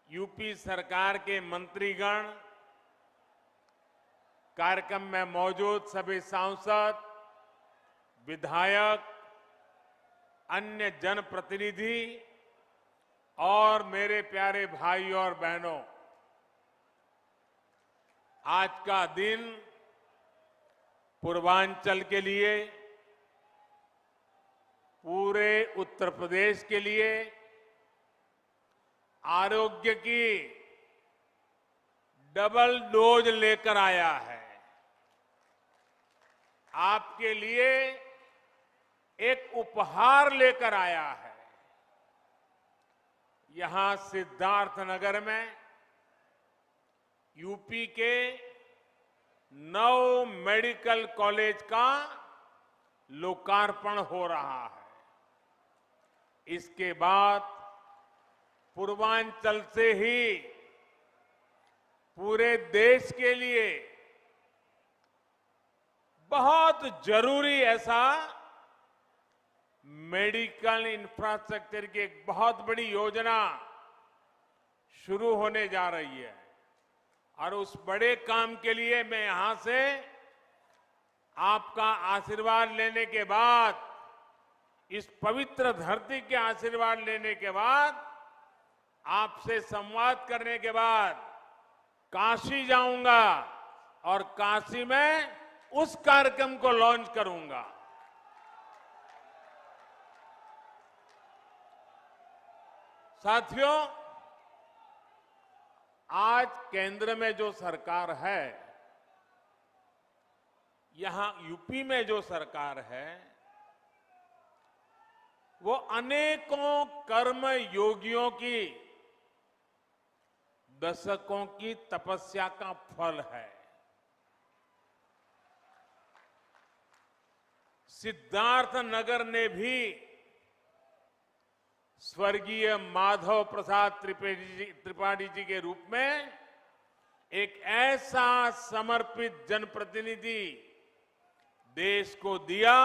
यूपी सरकार के मंत्रीगण, कार्यक्रम में मौजूद सभी सांसद, विधायक, अन्य जनप्रतिनिधि और मेरे प्यारे भाइयों और बहनों, आज का दिन पूर्वांचल के लिए, पूरे उत्तर प्रदेश के लिए आरोग्य की डबल डोज लेकर आया है। आपके लिए एक उपहार लेकर आया है। यहां सिद्धार्थनगर में यूपी के 9 मेडिकल कॉलेज का लोकार्पण हो रहा है। इसके बाद पूर्वांचल से ही पूरे देश के लिए बहुत जरूरी ऐसा मेडिकल इंफ्रास्ट्रक्चर की एक बहुत बड़ी योजना शुरू होने जा रही है। और उस बड़े काम के लिए मैं यहां से आपका आशीर्वाद लेने के बाद, इस पवित्र धरती के आशीर्वाद लेने के बाद, आपसे संवाद करने के बाद काशी जाऊंगा और काशी में उस कार्यक्रम को लॉन्च करूंगा। साथियों, आज केंद्र में जो सरकार है, यहां यूपी में जो सरकार है, वो अनेकों कर्म योगियों की दशकों की तपस्या का फल है। सिद्धार्थनगर ने भी स्वर्गीय माधव प्रसाद त्रिपाठी जी के रूप में एक ऐसा समर्पित जनप्रतिनिधि देश को दिया,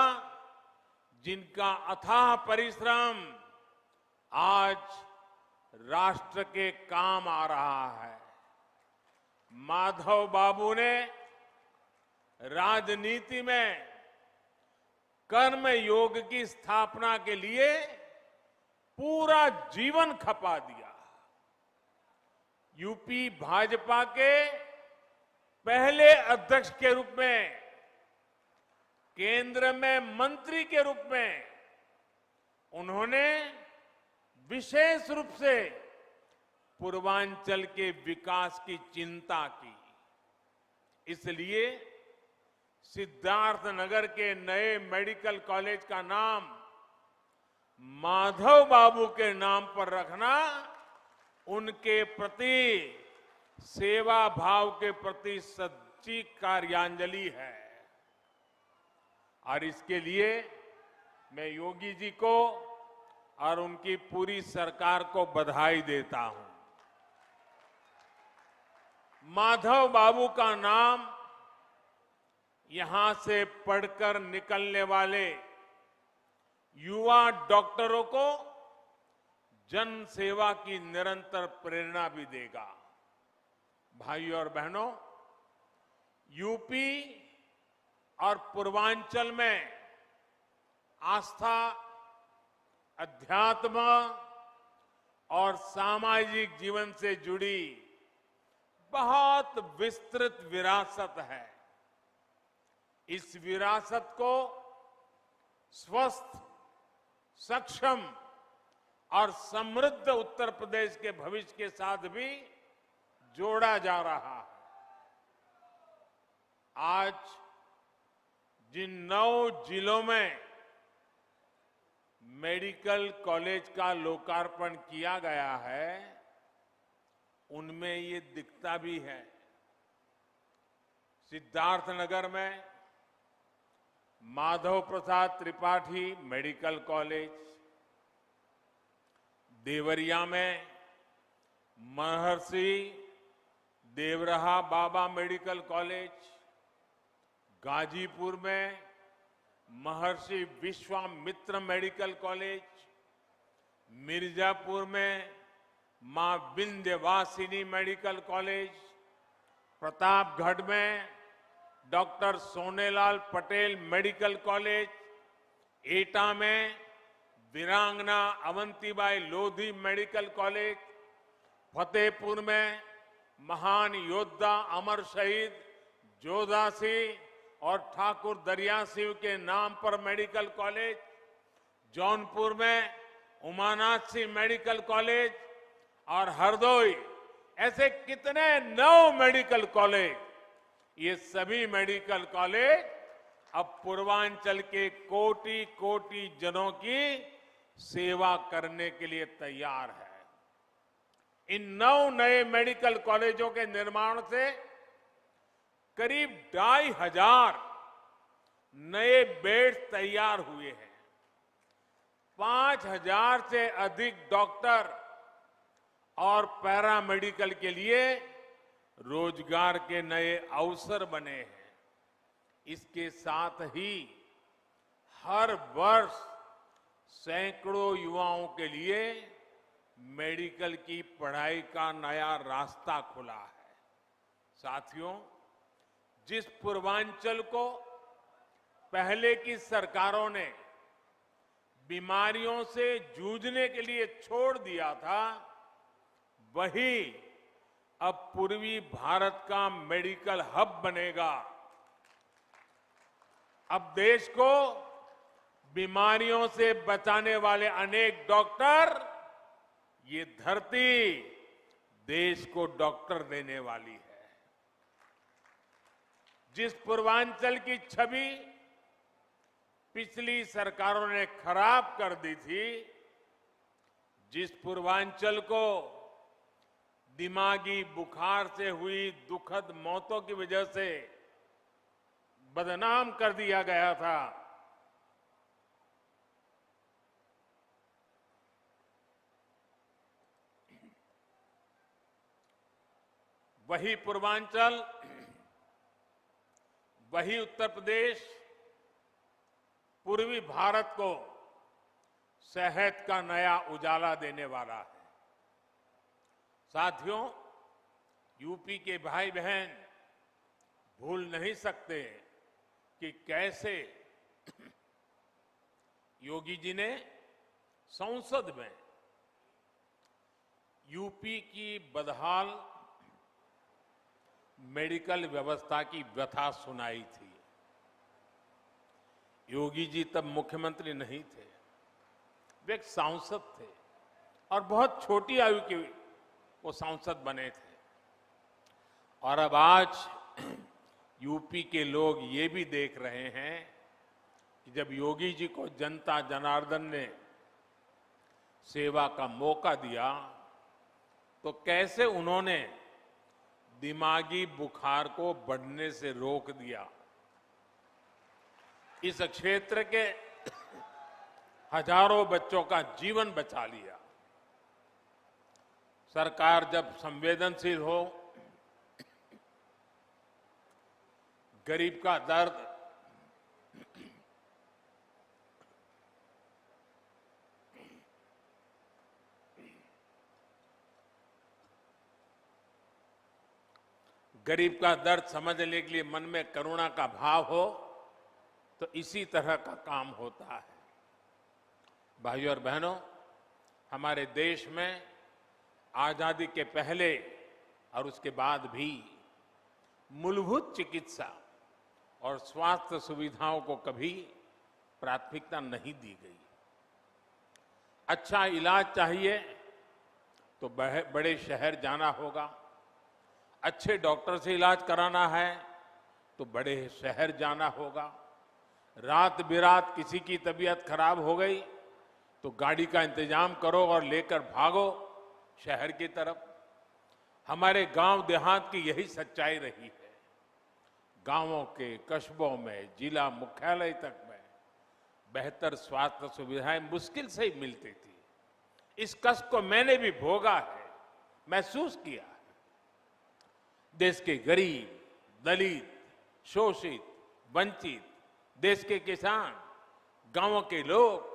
जिनका अथाह परिश्रम आज राष्ट्र के काम आ रहा है। माधव बाबू ने राजनीति में कर्म योग की स्थापना के लिए पूरा जीवन खपा दिया। यूपी भाजपा के पहले अध्यक्ष के रूप में, केंद्र में मंत्री के रूप में उन्होंने विशेष रूप से पूर्वांचल के विकास की चिंता की। इसलिए सिद्धार्थनगर के नए मेडिकल कॉलेज का नाम माधव बाबू के नाम पर रखना उनके प्रति सेवा भाव के प्रति सच्ची कार्यांजलि है। और इसके लिए मैं योगी जी को और उनकी पूरी सरकार को बधाई देता हूं। माधव बाबू का नाम यहां से पढ़कर निकलने वाले युवा डॉक्टरों को जन सेवा की निरंतर प्रेरणा भी देगा। भाइयों और बहनों, यूपी और पूर्वांचल में आस्था, अध्यात्म और सामाजिक जीवन से जुड़ी बहुत विस्तृत विरासत है। इस विरासत को स्वस्थ, सक्षम और समृद्ध उत्तर प्रदेश के भविष्य के साथ भी जोड़ा जा रहा है। आज जिन 9 जिलों में मेडिकल कॉलेज का लोकार्पण किया गया है, उनमें ये दिखता भी है। सिद्धार्थनगर में माधव प्रसाद त्रिपाठी मेडिकल कॉलेज, देवरिया में महर्षि देवरहा बाबा मेडिकल कॉलेज, गाजीपुर में महर्षि विश्वामित्र मेडिकल कॉलेज, मिर्जापुर में मां विंध्यवासिनी मेडिकल कॉलेज, प्रतापगढ़ में doctor Sonelal Patel medical college, एटा में वीरांगना अवंतीबाई लोधी मेडिकल कॉलेज, फतेहपुर में महान योद्धा अमर शहीद जोधा सिंह और ठाकुर दरिया सिंह के नाम पर मेडिकल कॉलेज, जौनपुर में उमानाथ सिंह मेडिकल कॉलेज और हरदोई, ऐसे कितने 9 मेडिकल कॉलेज। ये सभी मेडिकल कॉलेज अब पूर्वांचल के कोटि कोटि जनों की सेवा करने के लिए तैयार है। इन 9 नए मेडिकल कॉलेजों के निर्माण से करीब 2,500 नए बेड तैयार हुए हैं। 5,000 से अधिक डॉक्टर और पैरामेडिकल के लिए रोजगार के नए अवसर बने हैं। इसके साथ ही हर वर्ष सैकड़ों युवाओं के लिए मेडिकल की पढ़ाई का नया रास्ता खुला है। साथियों, जिस पूर्वांचल को पहले की सरकारों ने बीमारियों से जूझने के लिए छोड़ दिया था, वही अब पूर्वी भारत का मेडिकल हब बनेगा। अब देश को बीमारियों से बचाने वाले अनेक डॉक्टर, ये धरती देश को डॉक्टर देने वाली है। जिस पूर्वांचल की छवि पिछली सरकारों ने खराब कर दी थी, जिस पूर्वांचल को दिमागी बुखार से हुई दुखद मौतों की वजह से बदनाम कर दिया गया था, वही पूर्वांचल, वही उत्तर प्रदेश पूर्वी भारत को सेहत का नया उजाला देने वाला है। साथियों, यूपी के भाई बहन भूल नहीं सकते कि कैसे योगी जी ने संसद में यूपी की बदहाल मेडिकल व्यवस्था की व्यथा सुनाई थी। योगी जी तब मुख्यमंत्री नहीं थे, वे एक सांसद थे और बहुत छोटी आयु के वो सांसद बने थे। और अब आज यूपी के लोग ये भी देख रहे हैं कि जब योगी जी को जनता जनार्दन ने सेवा का मौका दिया, तो कैसे उन्होंने दिमागी बुखार को बढ़ने से रोक दिया। इस क्षेत्र के हजारों बच्चों का जीवन बचा लिया। सरकार जब संवेदनशील हो, गरीब का दर्द समझने के लिए मन में करुणा का भाव हो, तो इसी तरह का काम होता है। भाइयों और बहनों, हमारे देश में आजादी के पहले और उसके बाद भी मूलभूत चिकित्सा और स्वास्थ्य सुविधाओं को कभी प्राथमिकता नहीं दी गई। अच्छा इलाज चाहिए तो बड़े शहर जाना होगा, अच्छे डॉक्टर से इलाज कराना है तो बड़े शहर जाना होगा। रात बिरात किसी की तबीयत खराब हो गई तो गाड़ी का इंतजाम करो और लेकर भागो शहर की तरफ। हमारे गांव देहात की यही सच्चाई रही है। गांवों के कस्बों में जिला मुख्यालय तक में बेहतर स्वास्थ्य सुविधाएं मुश्किल से ही मिलती थी। इस कष्ट को मैंने भी भोगा है, महसूस किया है। देश के गरीब, दलित, शोषित, वंचित, देश के किसान, गांवों के लोग,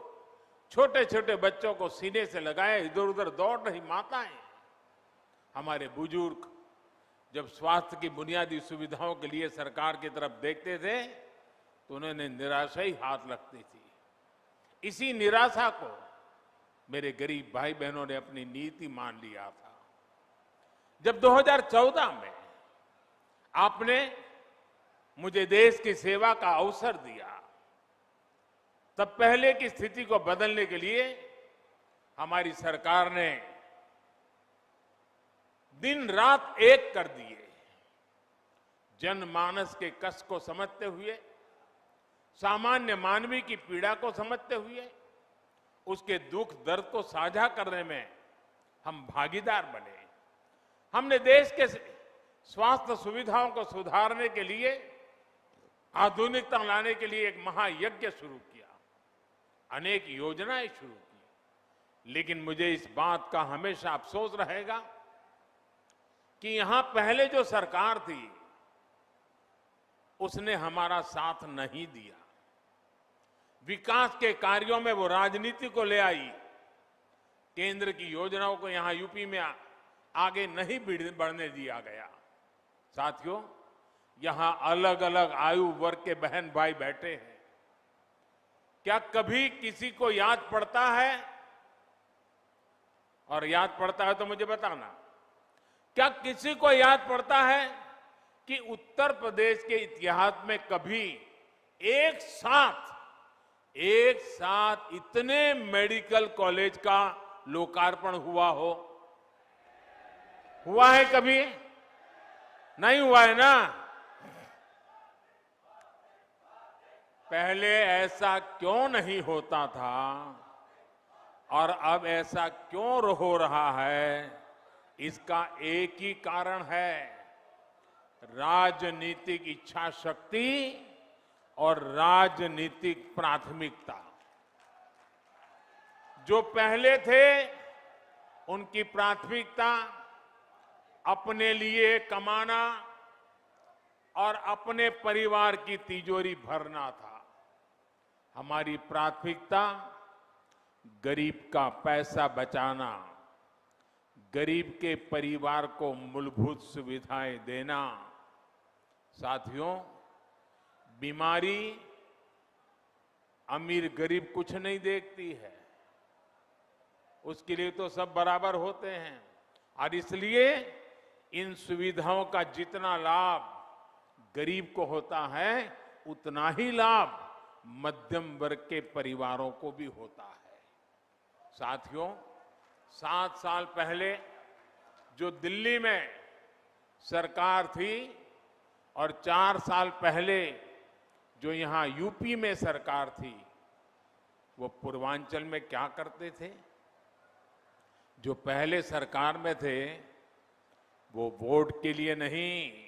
छोटे छोटे बच्चों को सीने से लगाए इधर उधर दौड़ रही माताएं, हमारे बुजुर्ग जब स्वास्थ्य की बुनियादी सुविधाओं के लिए सरकार की तरफ देखते थे तो उन्होंने निराशा ही हाथ लगती थी। इसी निराशा को मेरे गरीब भाई बहनों ने अपनी नीति मान लिया था। जब 2014 में आपने मुझे देश की सेवा का अवसर दिया, तब पहले की स्थिति को बदलने के लिए हमारी सरकार ने दिन रात एक कर दिए। जनमानस के कष्ट को समझते हुए, सामान्य मानवी की पीड़ा को समझते हुए, उसके दुख दर्द को साझा करने में हम भागीदार बने। हमने देश के स्वास्थ्य सुविधाओं को सुधारने के लिए, आधुनिकता लाने के लिए एक महायज्ञ शुरू किया, अनेक योजनाएं शुरू की। लेकिन मुझे इस बात का हमेशा अफसोस रहेगा कि यहां पहले जो सरकार थी उसने हमारा साथ नहीं दिया। विकास के कार्यों में वो राजनीति को ले आई, केंद्र की योजनाओं को यहां यूपी में आगे नहीं बढ़ने दिया गया। साथियों, यहां अलग अलग आयु वर्ग के बहन भाई बैठे हैं। क्या कभी किसी को याद पड़ता है? और याद पड़ता है तो मुझे बताना, क्या किसी को याद पड़ता है कि उत्तर प्रदेश के इतिहास में कभी एक साथ इतने मेडिकल कॉलेज का लोकार्पण हुआ हो? हुआ है कभी? नहीं हुआ है ना? पहले ऐसा क्यों नहीं होता था और अब ऐसा क्यों हो रहा है? इसका एक ही कारण है, राजनीतिक इच्छा शक्ति और राजनीतिक प्राथमिकता। जो पहले थे उनकी प्राथमिकता अपने लिए कमाना और अपने परिवार की तिजोरी भरना था। हमारी प्राथमिकता गरीब का पैसा बचाना, गरीब के परिवार को मूलभूत सुविधाएं देना। साथियों, बीमारी अमीर गरीब कुछ नहीं देखती है, उसके लिए तो सब बराबर होते हैं। और इसलिए इन सुविधाओं का जितना लाभ गरीब को होता है, उतना ही लाभ मध्यम वर्ग के परिवारों को भी होता है। साथियों, 7 साल पहले जो दिल्ली में सरकार थी और 4 साल पहले जो यहां यूपी में सरकार थी, वो पूर्वांचल में क्या करते थे? जो पहले सरकार में थे वो वोट के लिए नहीं,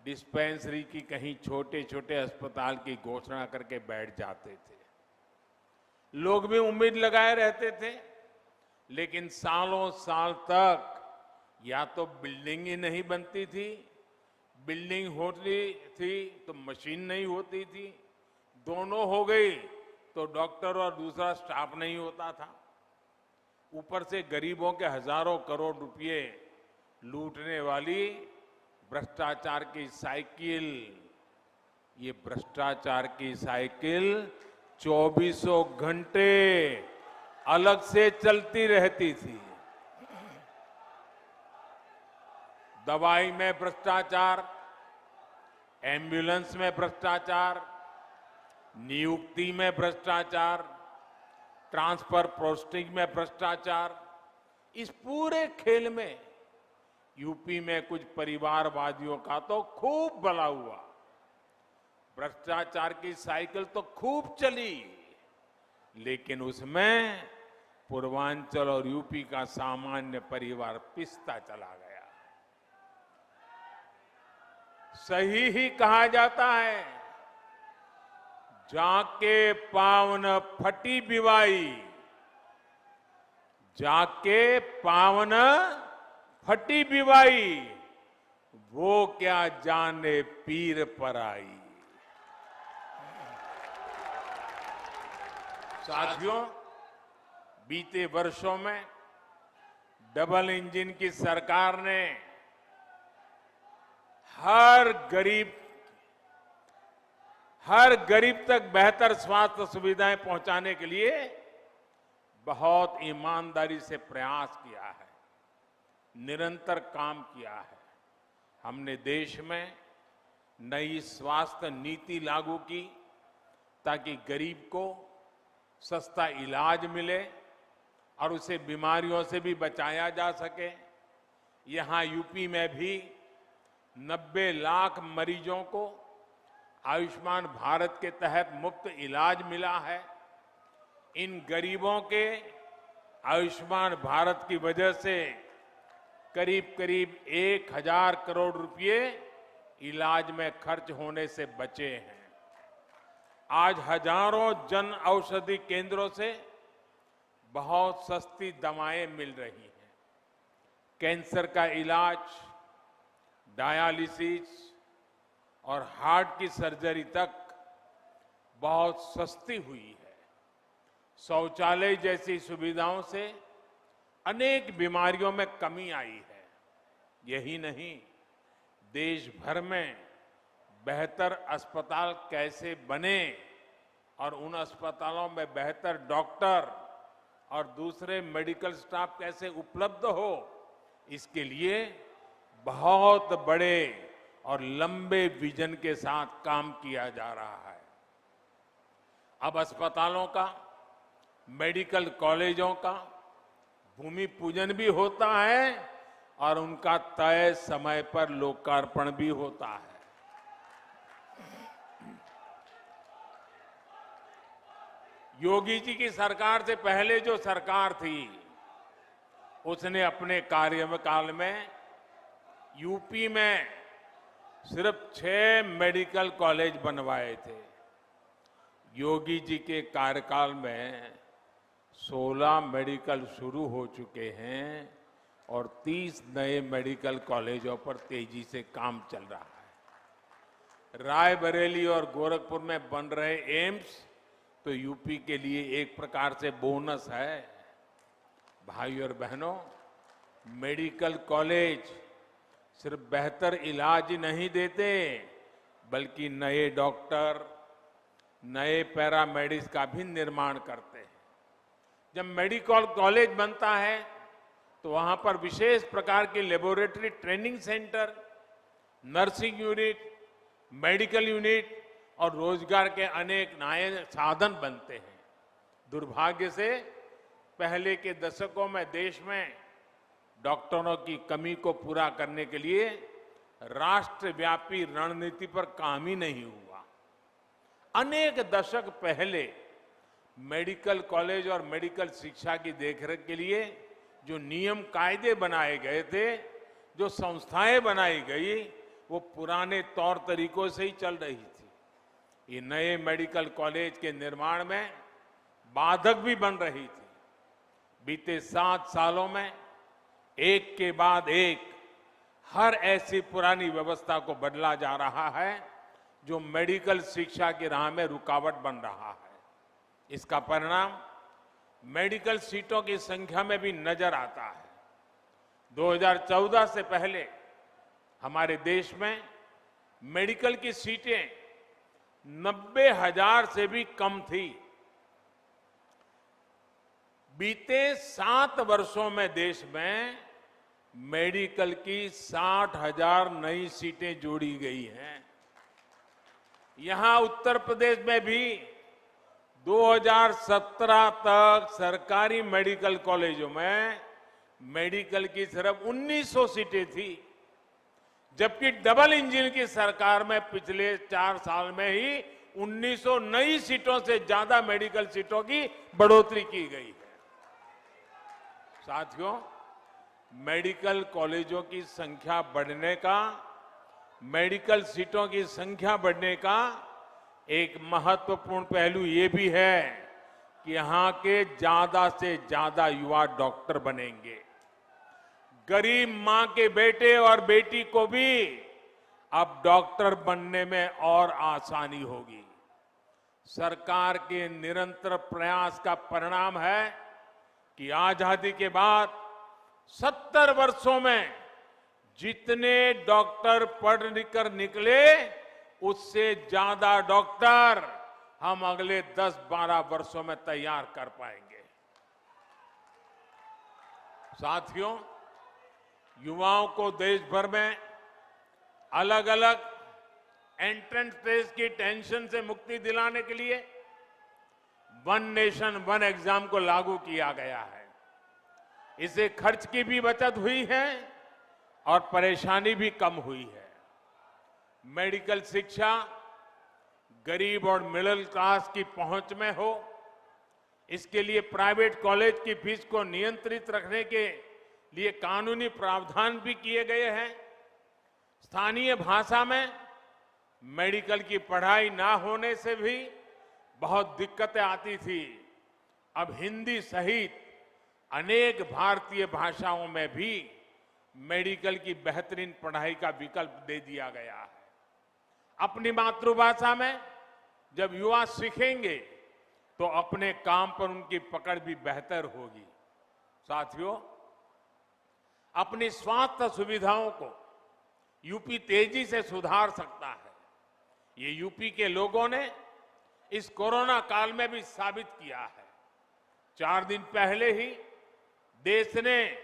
डिस्पेंसरी की कहीं छोटे छोटे अस्पताल की घोषणा करके बैठ जाते थे। लोग भी उम्मीद लगाए रहते थे, लेकिन सालों साल तक या तो बिल्डिंग ही नहीं बनती थी, बिल्डिंग होती थी तो मशीन नहीं होती थी, दोनों हो गई तो डॉक्टर और दूसरा स्टाफ नहीं होता था। ऊपर से गरीबों के हजारों करोड़ रुपए लूटने वाली भ्रष्टाचार की साइकिल, ये भ्रष्टाचार की साइकिल 24 घंटे अलग से चलती रहती थी। दवाई में भ्रष्टाचार, एम्बुलेंस में भ्रष्टाचार, नियुक्ति में भ्रष्टाचार, ट्रांसफर पोस्टिंग में भ्रष्टाचार। इस पूरे खेल में यूपी में कुछ परिवारवादियों का तो खूब भला हुआ। भ्रष्टाचार की साइकिल तो खूब चली, लेकिन उसमें पूर्वांचल और यूपी का सामान्य परिवार पिसता चला गया। सही ही कहा जाता है, जाके पावन फटी बिवाई, जाके पावन फटी बिवाई, वो क्या जाने पीर पर आई। साथियों, बीते वर्षों में डबल इंजन की सरकार ने हर गरीब तक बेहतर स्वास्थ्य सुविधाएं पहुंचाने के लिए बहुत ईमानदारी से प्रयास किया है, निरंतर काम किया है। हमने देश में नई स्वास्थ्य नीति लागू की ताकि गरीब को सस्ता इलाज मिले और उसे बीमारियों से भी बचाया जा सके। यहां यूपी में भी 90 लाख मरीजों को आयुष्मान भारत के तहत मुफ्त इलाज मिला है। इन गरीबों के आयुष्मान भारत की वजह से करीब करीब 1000 करोड़ रुपए इलाज में खर्च होने से बचे हैं। आज हजारों जन औषधि केंद्रों से बहुत सस्ती दवाएं मिल रही हैं। कैंसर का इलाज, डायलिसिस और हार्ट की सर्जरी तक बहुत सस्ती हुई है। शौचालय जैसी सुविधाओं से अनेक बीमारियों में कमी आई है। यही नहीं, देश भर में बेहतर अस्पताल कैसे बने और उन अस्पतालों में बेहतर डॉक्टर और दूसरे मेडिकल स्टाफ कैसे उपलब्ध हो, इसके लिए बहुत बड़े और लंबे विजन के साथ काम किया जा रहा है। अब अस्पतालों का, मेडिकल कॉलेजों का भूमि पूजन भी होता है और उनका तय समय पर लोकार्पण भी होता है। योगी जी की सरकार से पहले जो सरकार थी, उसने अपने कार्यकाल में यूपी में सिर्फ 6 मेडिकल कॉलेज बनवाए थे। योगी जी के कार्यकाल में 16 मेडिकल शुरू हो चुके हैं और 30 नए मेडिकल कॉलेजों पर तेजी से काम चल रहा है। रायबरेली और गोरखपुर में बन रहे एम्स तो यूपी के लिए एक प्रकार से बोनस है। भाइयों और बहनों, मेडिकल कॉलेज सिर्फ बेहतर इलाज ही नहीं देते, बल्कि नए डॉक्टर, नए पैरामेडिक्स का भी निर्माण करते हैं। जब मेडिकल कॉलेज बनता है तो वहां पर विशेष प्रकार की laboratory training centre, nursing unit, medical unit और रोजगार के अनेक नए साधन बनते हैं। दुर्भाग्य से पहले के दशकों में देश में डॉक्टरों की कमी को पूरा करने के लिए राष्ट्रव्यापी रणनीति पर काम ही नहीं हुआ। अनेक दशक पहले मेडिकल कॉलेज और मेडिकल शिक्षा की देखरेख के लिए जो नियम कायदे बनाए गए थे, जो संस्थाएं बनाई गई, वो पुराने तौर तरीकों से ही चल रही थी। ये नए मेडिकल कॉलेज के निर्माण में बाधक भी बन रही थी। बीते 7 सालों में एक के बाद एक हर ऐसी पुरानी व्यवस्था को बदला जा रहा है जो मेडिकल शिक्षा की राह में रुकावट बन रहा है। इसका परिणाम मेडिकल सीटों की संख्या में भी नजर आता है। 2014 से पहले हमारे देश में मेडिकल की सीटें 90,000 से भी कम थी। बीते 7 वर्षों में देश में मेडिकल की 60,000 नई सीटें जोड़ी गई हैं। यहां उत्तर प्रदेश में भी 2017 तक सरकारी मेडिकल कॉलेजों में मेडिकल की सिर्फ 1900 सीटें थी। जबकि डबल इंजन की सरकार में पिछले 4 साल में ही 1900 नई सीटों से ज्यादा मेडिकल सीटों की बढ़ोतरी की गई है। साथियों, मेडिकल कॉलेजों की संख्या बढ़ने का, मेडिकल सीटों की संख्या बढ़ने का एक महत्वपूर्ण पहलू ये भी है कि यहां के ज्यादा से ज्यादा युवा डॉक्टर बनेंगे। गरीब मां के बेटे और बेटी को भी अब डॉक्टर बनने में और आसानी होगी। सरकार के निरंतर प्रयास का परिणाम है कि आजादी के बाद 70 वर्षों में जितने डॉक्टर पढ़ लिख कर निकले, उससे ज्यादा डॉक्टर हम अगले 10-12 वर्षों में तैयार कर पाएंगे। साथियों, युवाओं को देश भर में अलग अलग एंट्रेंस टेस्ट की टेंशन से मुक्ति दिलाने के लिए वन नेशन वन एग्जाम को लागू किया गया है। इससे खर्च की भी बचत हुई है और परेशानी भी कम हुई है। मेडिकल शिक्षा गरीब और मिडिल क्लास की पहुंच में हो, इसके लिए प्राइवेट कॉलेज की फीस को नियंत्रित रखने के लिए कानूनी प्रावधान भी किए गए हैं। स्थानीय भाषा में मेडिकल की पढ़ाई ना होने से भी बहुत दिक्कतें आती थी। अब हिंदी सहित अनेक भारतीय भाषाओं में भी मेडिकल की बेहतरीन पढ़ाई का विकल्प दे दिया गया है। अपनी मातृभाषा में जब युवा सीखेंगे तो अपने काम पर उनकी पकड़ भी बेहतर होगी। साथियों, अपनी स्वास्थ्य सुविधाओं को यूपी तेजी से सुधार सकता है। ये यूपी के लोगों ने इस कोरोना काल में भी साबित किया है। 4 दिन पहले ही देश ने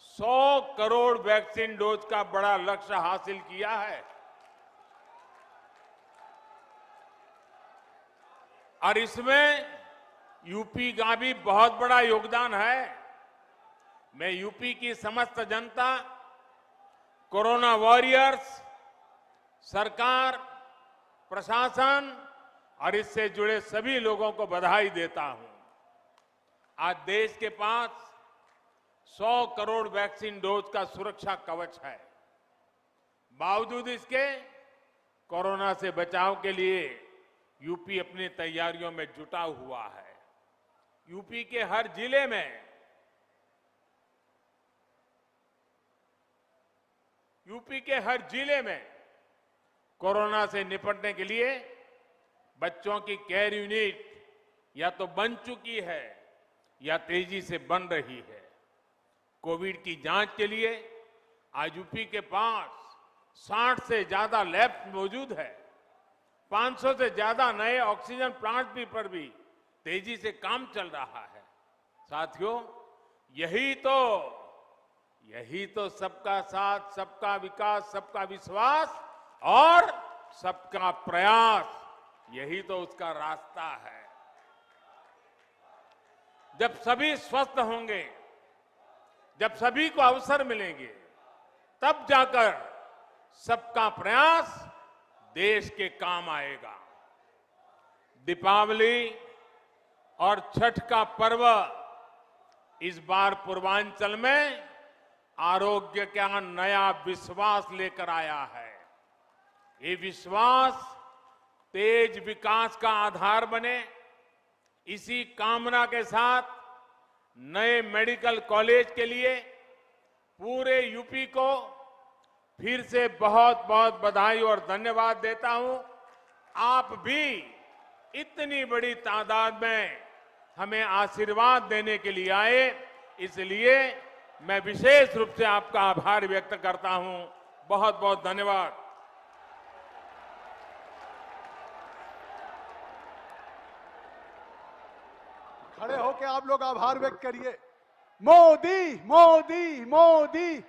100 करोड़ वैक्सीन डोज का बड़ा लक्ष्य हासिल किया है और इसमें यूपी का भी बहुत बड़ा योगदान है। मैं यूपी की समस्त जनता, कोरोना वॉरियर्स, सरकार, प्रशासन और इससे जुड़े सभी लोगों को बधाई देता हूं। आज देश के पास 100 करोड़ वैक्सीन डोज का सुरक्षा कवच है। बावजूद इसके कोरोना से बचाव के लिए यूपी अपनी तैयारियों में जुटा हुआ है। यूपी के हर जिले में कोरोना से निपटने के लिए बच्चों की केयर यूनिट या तो बन चुकी है या तेजी से बन रही है। कोविड की जांच के लिए आज यूपी के पास 60 से ज्यादा लैब मौजूद है। 500 से ज्यादा नए ऑक्सीजन प्लांट पर भी तेजी से काम चल रहा है। साथियों, यही तो सबका साथ, सबका विकास, सबका विश्वास और सबका प्रयास, यही तो उसका रास्ता है। जब सभी स्वस्थ होंगे, जब सभी को अवसर मिलेंगे, तब जाकर सबका प्रयास देश के काम आएगा। दीपावली और छठ का पर्व इस बार पूर्वांचल में आरोग्य का नया विश्वास लेकर आया है। ये विश्वास तेज विकास का आधार बने, इसी कामना के साथ नए मेडिकल कॉलेज के लिए पूरे यूपी को फिर से बहुत बहुत बधाई और धन्यवाद देता हूं। आप भी इतनी बड़ी तादाद में हमें आशीर्वाद देने के लिए आए, इसलिए मैं विशेष रूप से आपका आभार व्यक्त करता हूं। बहुत बहुत धन्यवाद। खड़े होकर आप लोग आभार व्यक्त करिए। मोदी मोदी मोदी,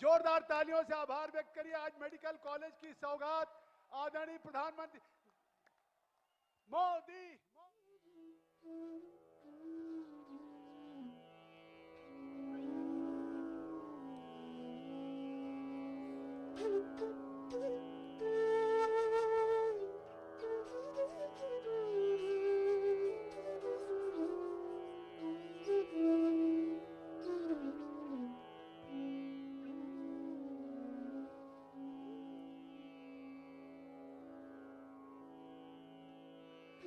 जोरदार तालियों से आभार व्यक्त करिए। आज मेडिकल कॉलेज की सौगात आदरणीय प्रधानमंत्री मोदी।